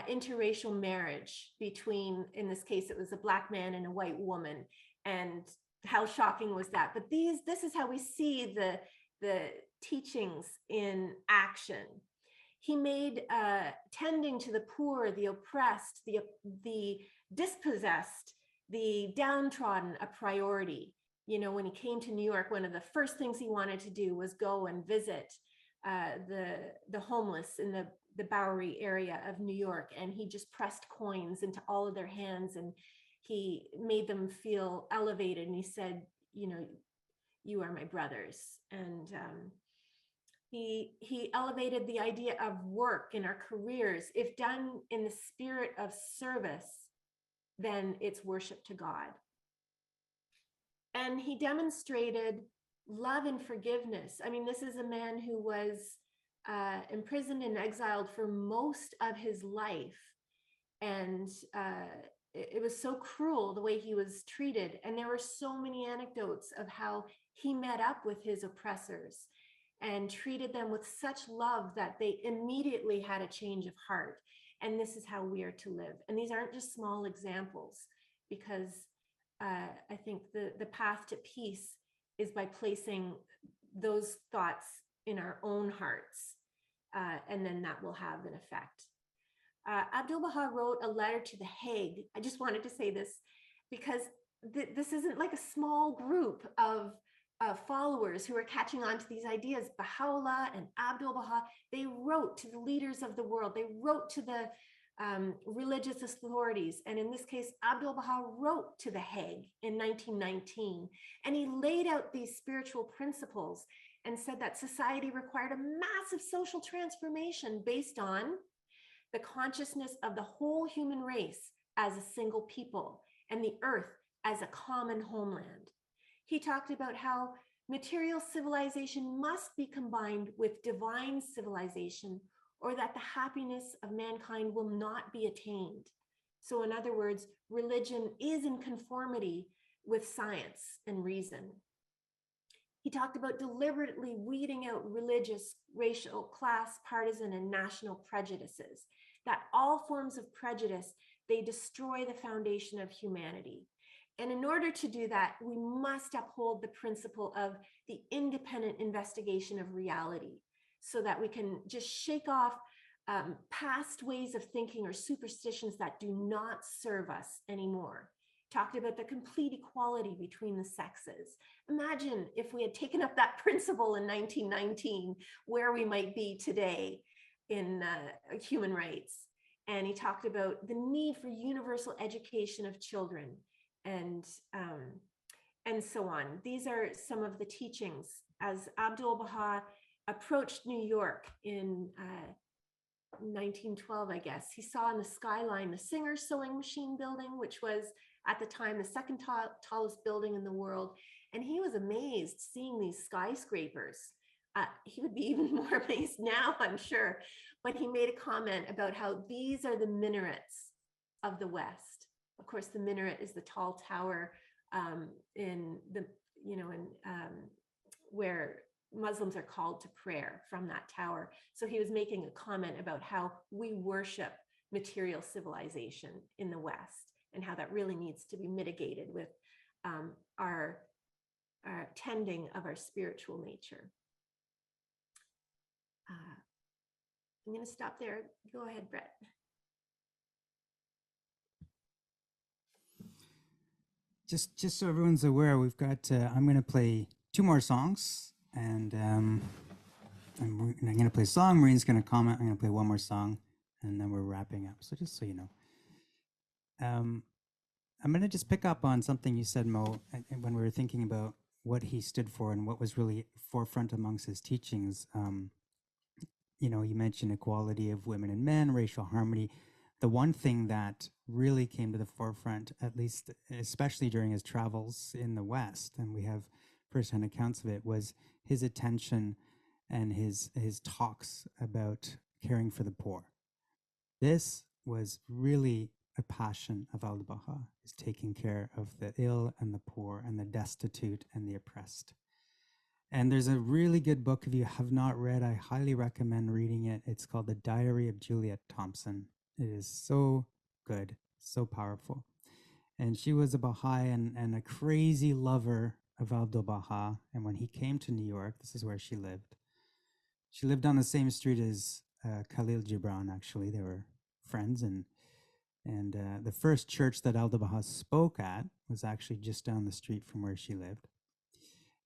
[SPEAKER 4] interracial marriage between, in this case, it was a Black man and a white woman. And how shocking was that? But this is how we see the teachings in action. He made tending to the poor, the oppressed, the dispossessed, the downtrodden a priority. You know, when he came to New York, one of the first things he wanted to do was go and visit the homeless in the Bowery area of New York. And he just pressed coins into all of their hands, and he made them feel elevated. And he said, you know, you are my brothers. And he elevated the idea of work in our careers. If done in the spirit of service, then it's worship to God. And he demonstrated love and forgiveness. I mean, this is a man who was imprisoned and exiled for most of his life. And it was so cruel the way he was treated. And there were so many anecdotes of how he met up with his oppressors and treated them with such love that they immediately had a change of heart. And this is how we are to live. And these aren't just small examples, because I think the path to peace is by placing those thoughts in our own hearts, and then that will have an effect. Abdu'l-Baha wrote a letter to The Hague. I just wanted to say this because this isn't like a small group of followers who are catching on to these ideas. Baha'u'llah and Abdu'l-Baha, they wrote to the leaders of the world. They wrote to the religious authorities. And in this case, Abdu'l-Baha wrote to The Hague in 1919. And he laid out these spiritual principles and said that society required a massive social transformation based on the consciousness of the whole human race as a single people and the earth as a common homeland. He talked about how material civilization must be combined with divine civilization, or that the happiness of mankind will not be attained. So in other words, religion is in conformity with science and reason. He talked about deliberately weeding out religious, racial, class, partisan, and national prejudices, that all forms of prejudice, they destroy the foundation of humanity. And in order to do that, we must uphold the principle of the independent investigation of reality. so that we can just shake off past ways of thinking or superstitions that do not serve us anymore. Talked about the complete equality between the sexes. Imagine if we had taken up that principle in 1919, where we might be today in human rights. And he talked about the need for universal education of children and so on. These are some of the teachings as Abdu'l-Baha approached New York in 1912, I guess. He saw in the skyline the Singer Sewing Machine Building, which was at the time the second tallest building in the world. And he was amazed seeing these skyscrapers. He would be even more amazed now, I'm sure. But he made a comment about how these are the minarets of the West. Of course, the minaret is the tall tower where Muslims are called to prayer from that tower. So he was making a comment about how we worship material civilization in the West and how that really needs to be mitigated with our tending of our spiritual nature. I'm going to stop there. Go ahead, Brett.
[SPEAKER 3] Just so everyone's aware, we've got. I'm going to play 2 more songs, and I'm going to play a song. Maureen's going to comment. I'm going to play 1 more song, and then we're wrapping up. So just so you know, I'm going to just pick up on something you said, Mo, when we were thinking about what he stood for and what was really forefront amongst his teachings. You mentioned equality of women and men, racial harmony. The one thing that really came to the forefront, at least especially during his travels in the West, and we have firsthand accounts of it, was his attention and his talks about caring for the poor. This was really a passion of Abdu'l-Baha, is taking care of the ill and the poor and the destitute and the oppressed. And there's a really good book, if you have not read, I highly recommend reading it. It's called The Diary of Juliet Thompson. It is so good, so powerful. And she was a Baha'i and a crazy lover of Abdu'l-Baha. And when he came to New York, this is where she lived. She lived on the same street as Khalil Gibran, actually. They were friends. And the first church that Abdu'l-Baha spoke at was actually just down the street from where she lived.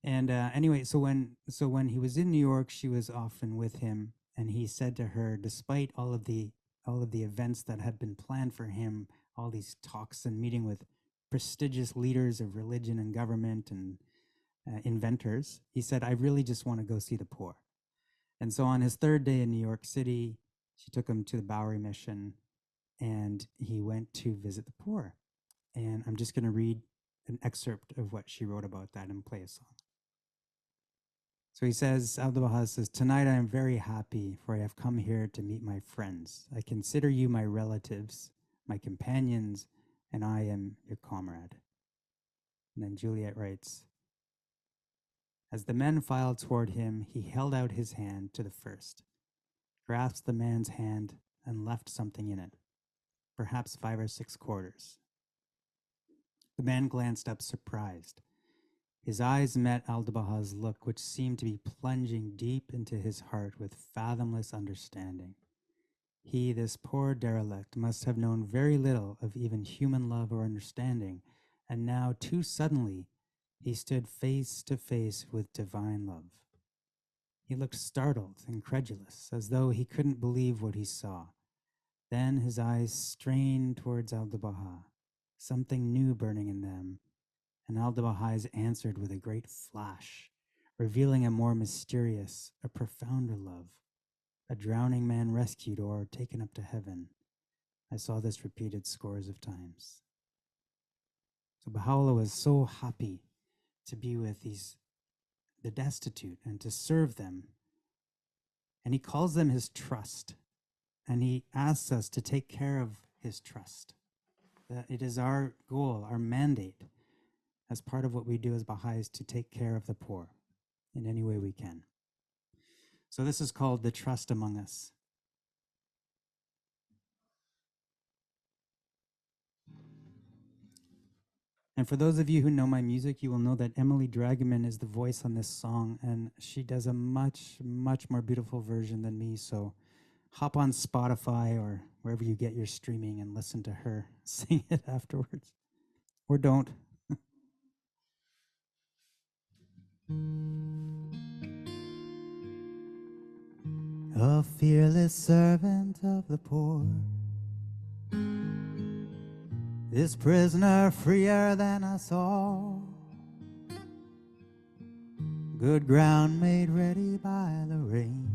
[SPEAKER 3] And anyway, so when he was in New York, she was often with him, and he said to her, despite all of the events that had been planned for him, all these talks and meeting with prestigious leaders of religion and government and inventors, he said, I really just want to go see the poor. And so on his 3rd day in New York City, she took him to the Bowery Mission, and he went to visit the poor. And I'm just going to read an excerpt of what she wrote about that and play a song. So he says, Abdu'l-Baha says, tonight I am very happy, for I have come here to meet my friends. I consider you my relatives, my companions, and I am your comrade. And then Juliet writes, as the men filed toward him, he held out his hand to the first, grasped the man's hand, and left something in it, perhaps 5 or 6 quarters. The man glanced up surprised. His eyes met Abdu'l-Baha's look, which seemed to be plunging deep into his heart with fathomless understanding. He, this poor derelict, must have known very little of even human love or understanding, and now, too suddenly, he stood face to face with divine love. He looked startled, incredulous, as though he couldn't believe what he saw. Then his eyes strained towards Abdu'l-Baha, something new burning in them, and Abdu'l-Baha answered with a great flash, revealing a more mysterious, a profounder love. A drowning man rescued or taken up to heaven. I saw this repeated scores of times. So Baha'u'llah was so happy to be with the destitute and to serve them. And he calls them his trust. And he asks us to take care of his trust. That it is our goal, our mandate, as part of what we do as Baha'is, to take care of the poor in any way we can. So this is called the trust among us. And for those of you who know my music, you will know that Emily Dragoman is the voice on this song, and she does a much, much more beautiful version than me. So hop on Spotify or wherever you get your streaming and listen to her sing it afterwards. Or don't. A fearless servant of the poor, this prisoner freer than us all, good ground made ready by the rain,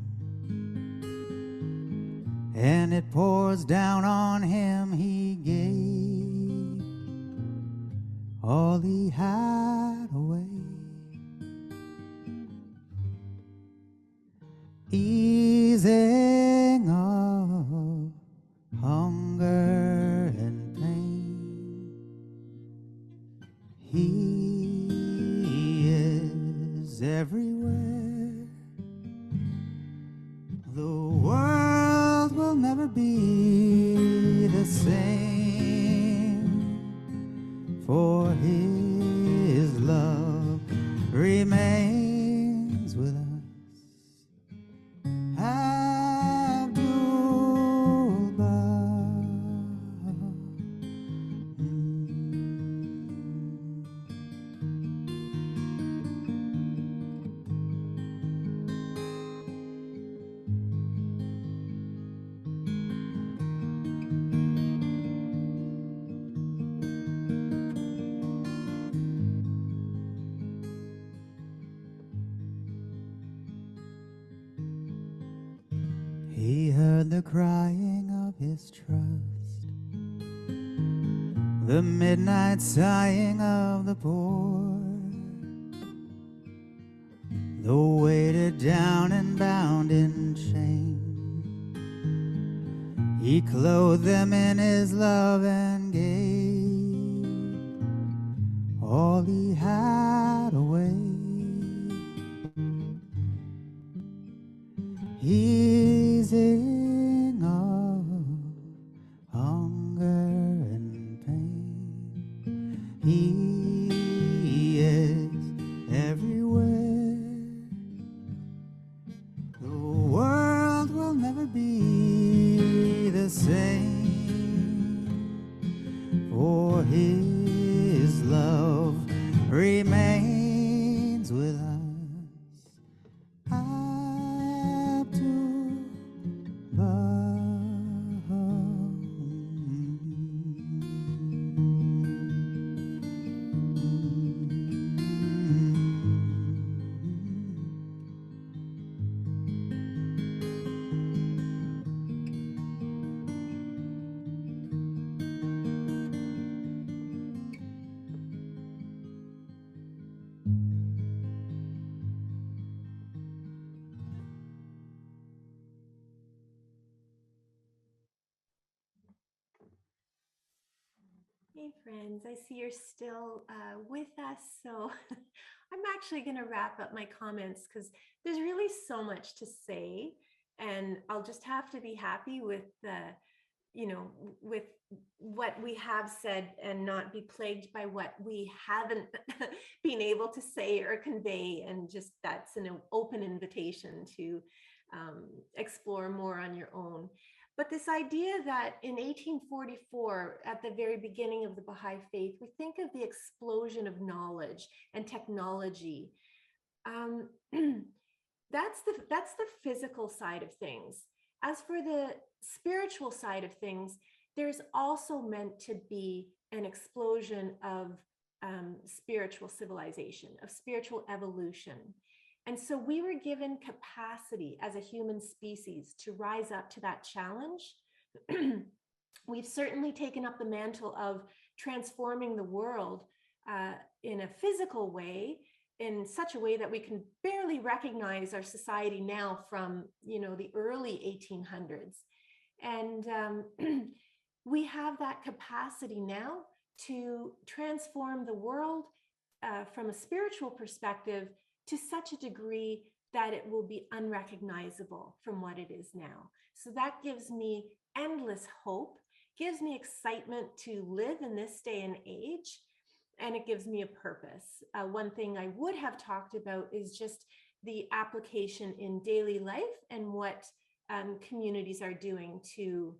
[SPEAKER 3] and it pours down on him. He gave all he had away, easing of hunger and pain. He is everywhere. The world will never be the same, for his love remains with us. He heard the crying of his trust, the midnight sighing of the poor, though weighted down and bound in shame. He clothed them in his love and gave all he had away. Easing of hunger and pain. He is everywhere. The world will never be the same, for his love remains with us.
[SPEAKER 4] Hey friends, I see you're still with us. So I'm actually going to wrap up my comments because there's really so much to say, and I'll just have to be happy with with what we have said and not be plagued by what we haven't been able to say or convey. And just that's an open invitation to explore more on your own. But this idea that in 1844, at the very beginning of the Baha'i Faith, we think of the explosion of knowledge and technology. Um, that's the physical side of things. As for the spiritual side of things, there's also meant to be an explosion of spiritual civilization, of spiritual evolution. And so we were given capacity as a human species to rise up to that challenge. We've certainly taken up the mantle of transforming the world in a physical way, in such a way that we can barely recognize our society now from, the early 1800s. And we have that capacity now to transform the world from a spiritual perspective to such a degree that it will be unrecognizable from what it is now. So that gives me endless hope, gives me excitement to live in this day and age. and it gives me a purpose. One thing I would have talked about is just the application in daily life and what communities are doing to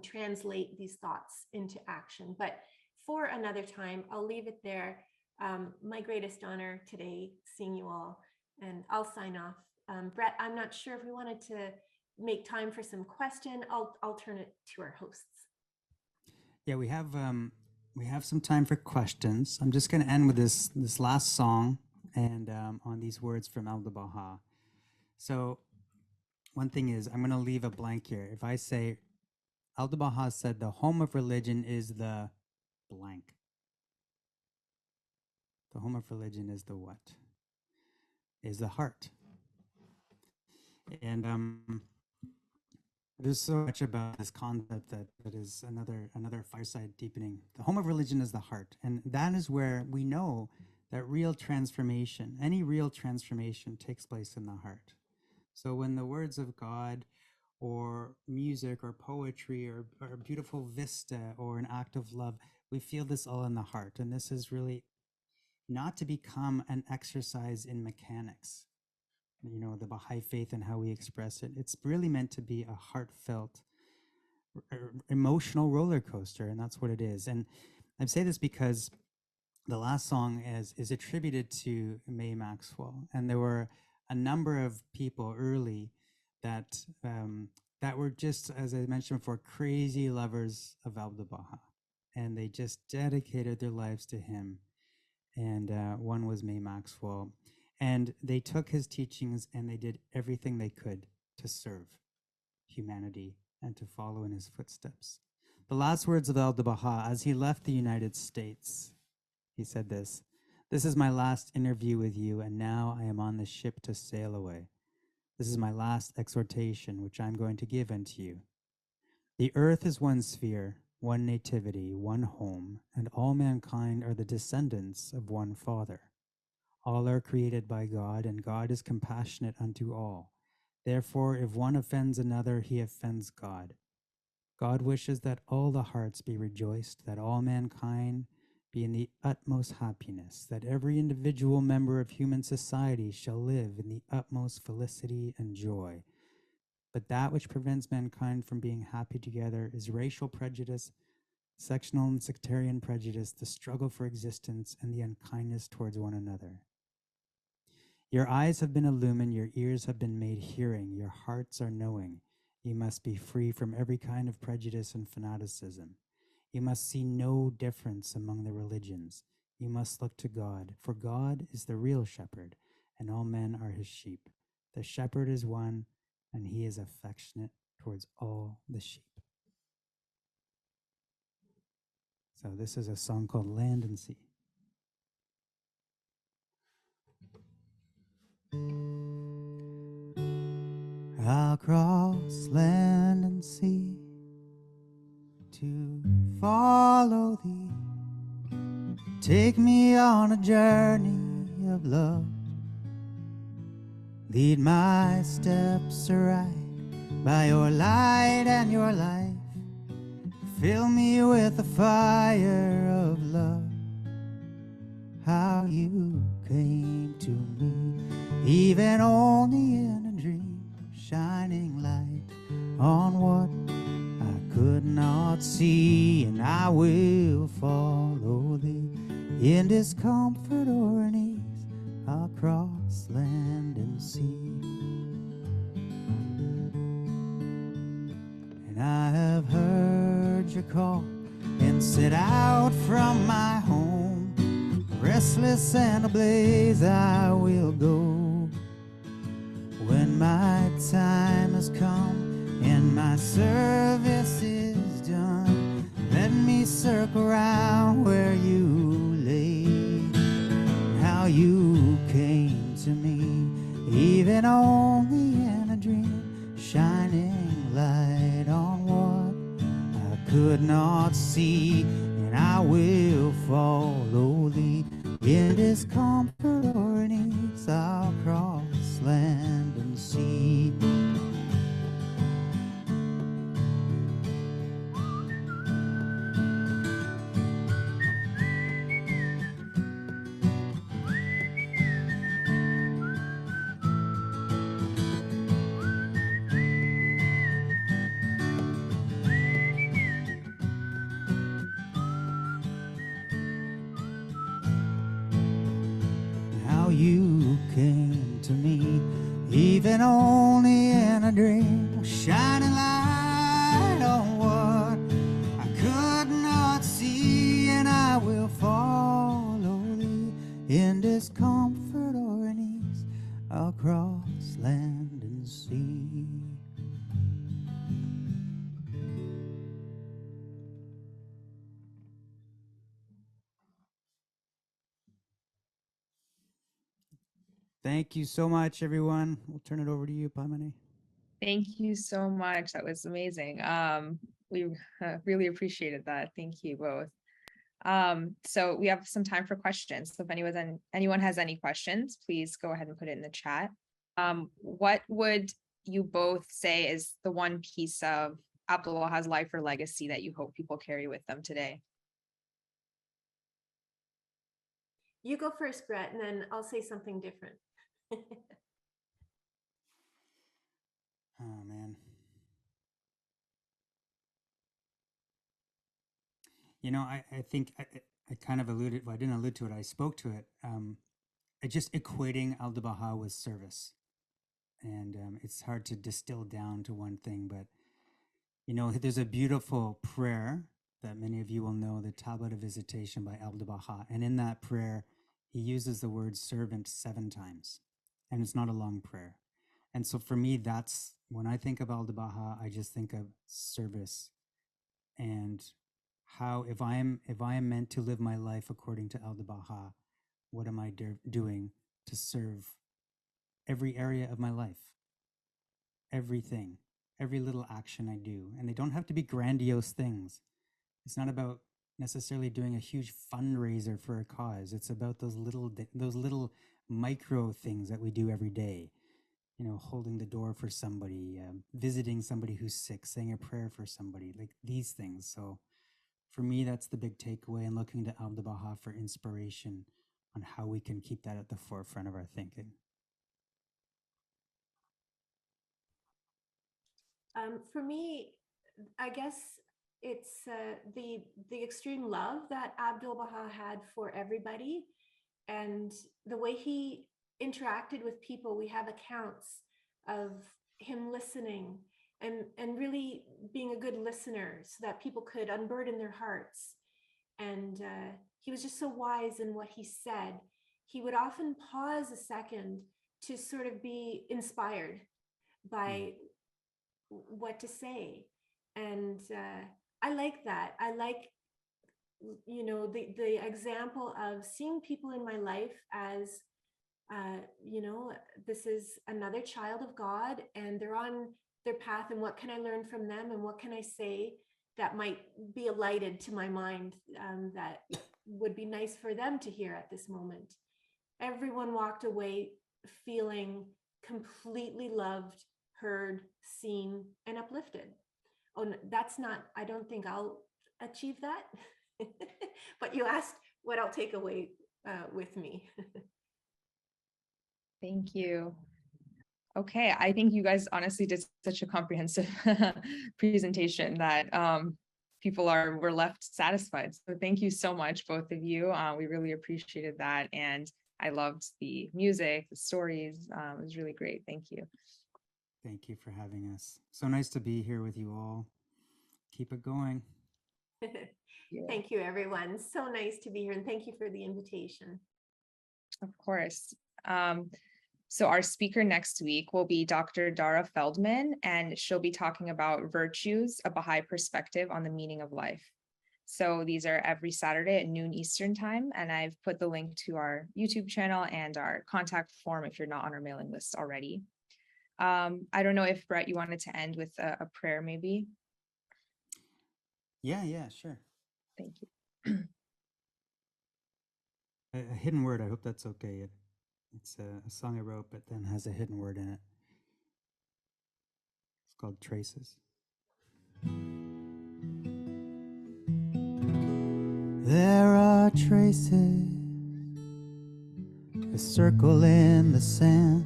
[SPEAKER 4] translate these thoughts into action. But for another time, I'll leave it there. My greatest honor today, seeing you all, and I'll sign off. Brett, I'm not sure if we wanted to make time for some question. I'll turn it to our hosts.
[SPEAKER 3] Yeah, we have some time for questions. I'm just going to end with this last song and on these words from Abdu'l-Baha. So one thing is, I'm going to leave a blank here. If I say, Abdu'l-Baha said the home of religion is the blank. The home of religion is the what? Is the heart. And there's so much about this concept that is another fireside deepening. The home of religion is the heart. And that is where we know that real transformation, any real transformation takes place in the heart. So when the words of God or music or poetry or a beautiful vista or an act of love, we feel this all in the heart. And this is really not to become an exercise in mechanics, you know, the Baha'i Faith and how we express it. It's really meant to be a heartfelt, emotional roller coaster, and that's what it is. And I say this because the last song is attributed to Mae Maxwell, and there were a number of people early that were just, as I mentioned before, crazy lovers of Abdu'l-Baha, and they just dedicated their lives to him. And one was Mae Maxwell, and they took his teachings and they did everything they could to serve humanity and to follow in his footsteps. The last words of Abdu'l-Baha as he left the United States, he said this: "This is my last interview with you, and now I am on the ship to sail away. This is my last exhortation, which I am going to give unto you. The earth is one sphere, one nativity, one home, and all mankind are the descendants of one Father. All are created by God, and God is compassionate unto all. Therefore, if one offends another, he offends God. God wishes that all the hearts be rejoiced, that all mankind be in the utmost happiness, that every individual member of human society shall live in the utmost felicity and joy. But that which prevents mankind from being happy together is racial prejudice, sectional and sectarian prejudice, the struggle for existence, and the unkindness towards one another. Your eyes have been illumined, your ears have been made hearing, your hearts are knowing. You must be free from every kind of prejudice and fanaticism. You must see no difference among the religions. You must look to God, for God is the real shepherd, and all men are his sheep. The shepherd is one, and he is affectionate towards all the sheep." So this is a song called Land and Sea. I'll cross land and sea to follow thee. Take me on a journey of love. Lead my steps aright by your light and your life. Fill me with the fire of love. How you came to me, even only in a dream, shining light on what I could not see, and I will follow thee in discomfort or in ease. I'll cross land and sea. And I have heard your call and set out from my home. Restless and ablaze I will go. When my time has come and my service is done, let me circle around where you lay. How you came to me, even only in a dream, shining light on what I could not see, and I will follow thee. In discomfort or in ease, I'll cross land and sea. living only in a dream, shining light on what I could not see, and I will follow thee in discomfort or in ease, across land and sea. Thank you so much, everyone. We'll turn it over to you, Pamani.
[SPEAKER 2] Thank you so much. That was amazing. We really appreciated that. Thank you both. So we have some time for questions. So if anyone has any questions, please go ahead and put it in the chat. What would you both say is the one piece of Abdu'l-Baha's life or legacy that you hope people carry with them today?
[SPEAKER 4] You go first, Brett, and then I'll say something different.
[SPEAKER 3] Oh, man. You know, I think I kind of alluded, well, I didn't allude to it, I spoke to it. Just equating Abdu'l-Baha with service. And it's hard to distill down to one thing, but, you know, there's a beautiful prayer that many of you will know, the Tablet of Visitation by Abdu'l-Baha. And in that prayer, he uses the word servant 7 times. And it's not a long prayer. And so for me, that's, when I think of Abdu'l-Baha, I just think of service. And how, if I am meant to live my life according to Abdu'l-Baha, what am I doing to serve every area of my life? Everything, every little action I do. And they don't have to be grandiose things. It's not about necessarily doing a huge fundraiser for a cause. It's about those little micro things that we do every day. You know, holding the door for somebody, visiting somebody who's sick, saying a prayer for somebody, like these things. So for me, that's the big takeaway, and looking to Abdu'l-Baha for inspiration on how we can keep that at the forefront of our thinking.
[SPEAKER 4] For me, I guess it's the extreme love that Abdu'l-Baha had for everybody, and the way he interacted with people. We have accounts of him listening and really being a good listener, so that people could unburden their hearts. And he was just so wise in what he said. He would often pause a second to sort of be inspired by what to say. And I like that. I like, you know, the example of seeing people in my life as, you know, this is another child of God, and they're on their path, and what can I learn from them, and what can I say that might be alighted to my mind, that would be nice for them to hear at this moment. Everyone walked away feeling completely loved, heard, seen, and uplifted. Oh, that's not, I don't think I'll achieve that. But you asked what I'll take away with me.
[SPEAKER 2] Thank you. Okay, I think you guys honestly did such a comprehensive presentation that people were left satisfied. So thank you so much, both of you. We really appreciated that, and I loved the music, the stories. It was really great. Thank you.
[SPEAKER 3] Thank you for having us. So nice to be here with you all. Keep it going.
[SPEAKER 2] Yeah.
[SPEAKER 4] Thank you, everyone. So nice to be here, and thank you for the invitation.
[SPEAKER 2] Of course. So our speaker next week will be Dr. Dara Feldman, and she'll be talking about virtues, a Baha'i perspective on the meaning of life. So these are every Saturday at noon Eastern time, and I've put the link to our YouTube channel and our contact form if you're not on our mailing list already. I don't know if, Brett, you wanted to end with a prayer maybe?
[SPEAKER 3] Yeah, sure.
[SPEAKER 2] Thank you.
[SPEAKER 3] A hidden word, I hope that's okay. It's a song I wrote, but then has a hidden word in it. It's called Traces. There are traces, a circle in the sand,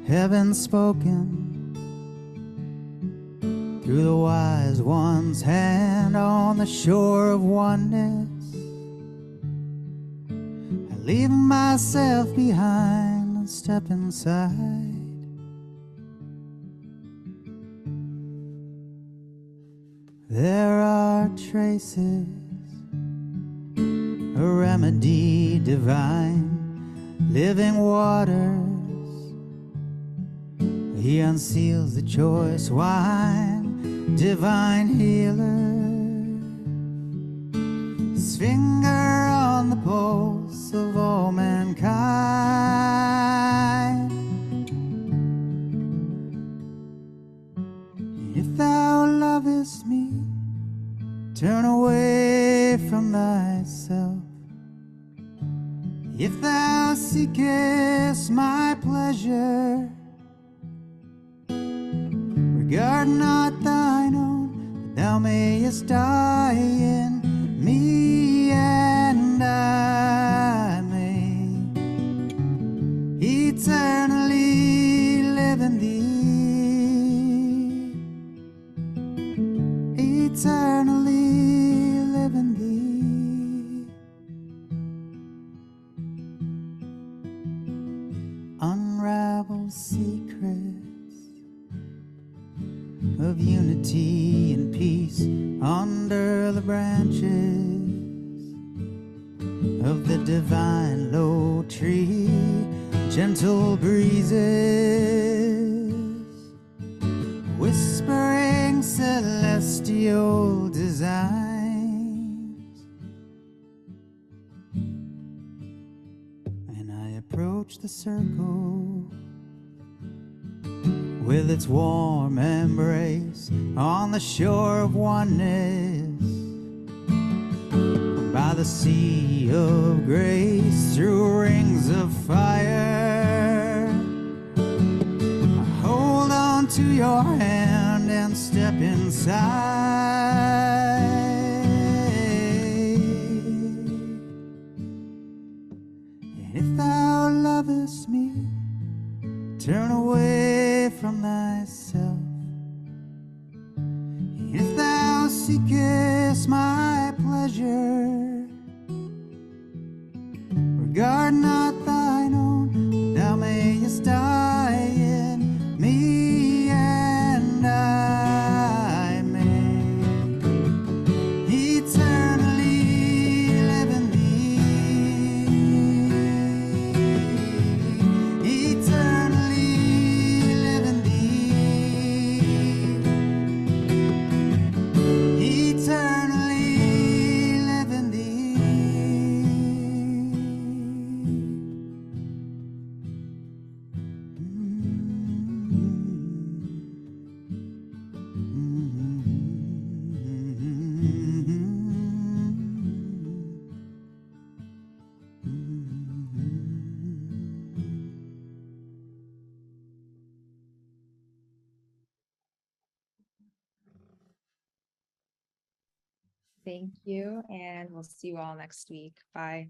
[SPEAKER 3] heaven spoken through the wise one's hand on the shore of oneness. I leave myself behind and step inside. There are traces, a remedy divine, living waters. He unseals the choice wine, divine healer. His finger on the pulse of all mankind. If thou lovest me, turn away from thyself. If thou seekest my pleasure, regard not thine own, that thou mayest die in me, and I may eternally live in thee, eternally live in thee. Unravel secrets of unity and peace under the branches of the divine low tree, gentle breezes whispering celestial designs. And I approach the circle with its warm embrace on the shore of oneness, by the sea of grace, through rings of fire. I hold on to your hand and step inside. And if thou lovest me, turn away from thyself. If thou seekest my pleasure, regard not thine own, that thou mayest die in me, and I may eternally live in thee, eternally live in thee, eternally live in thee.
[SPEAKER 2] Thank you, and we'll see you all next week. Bye.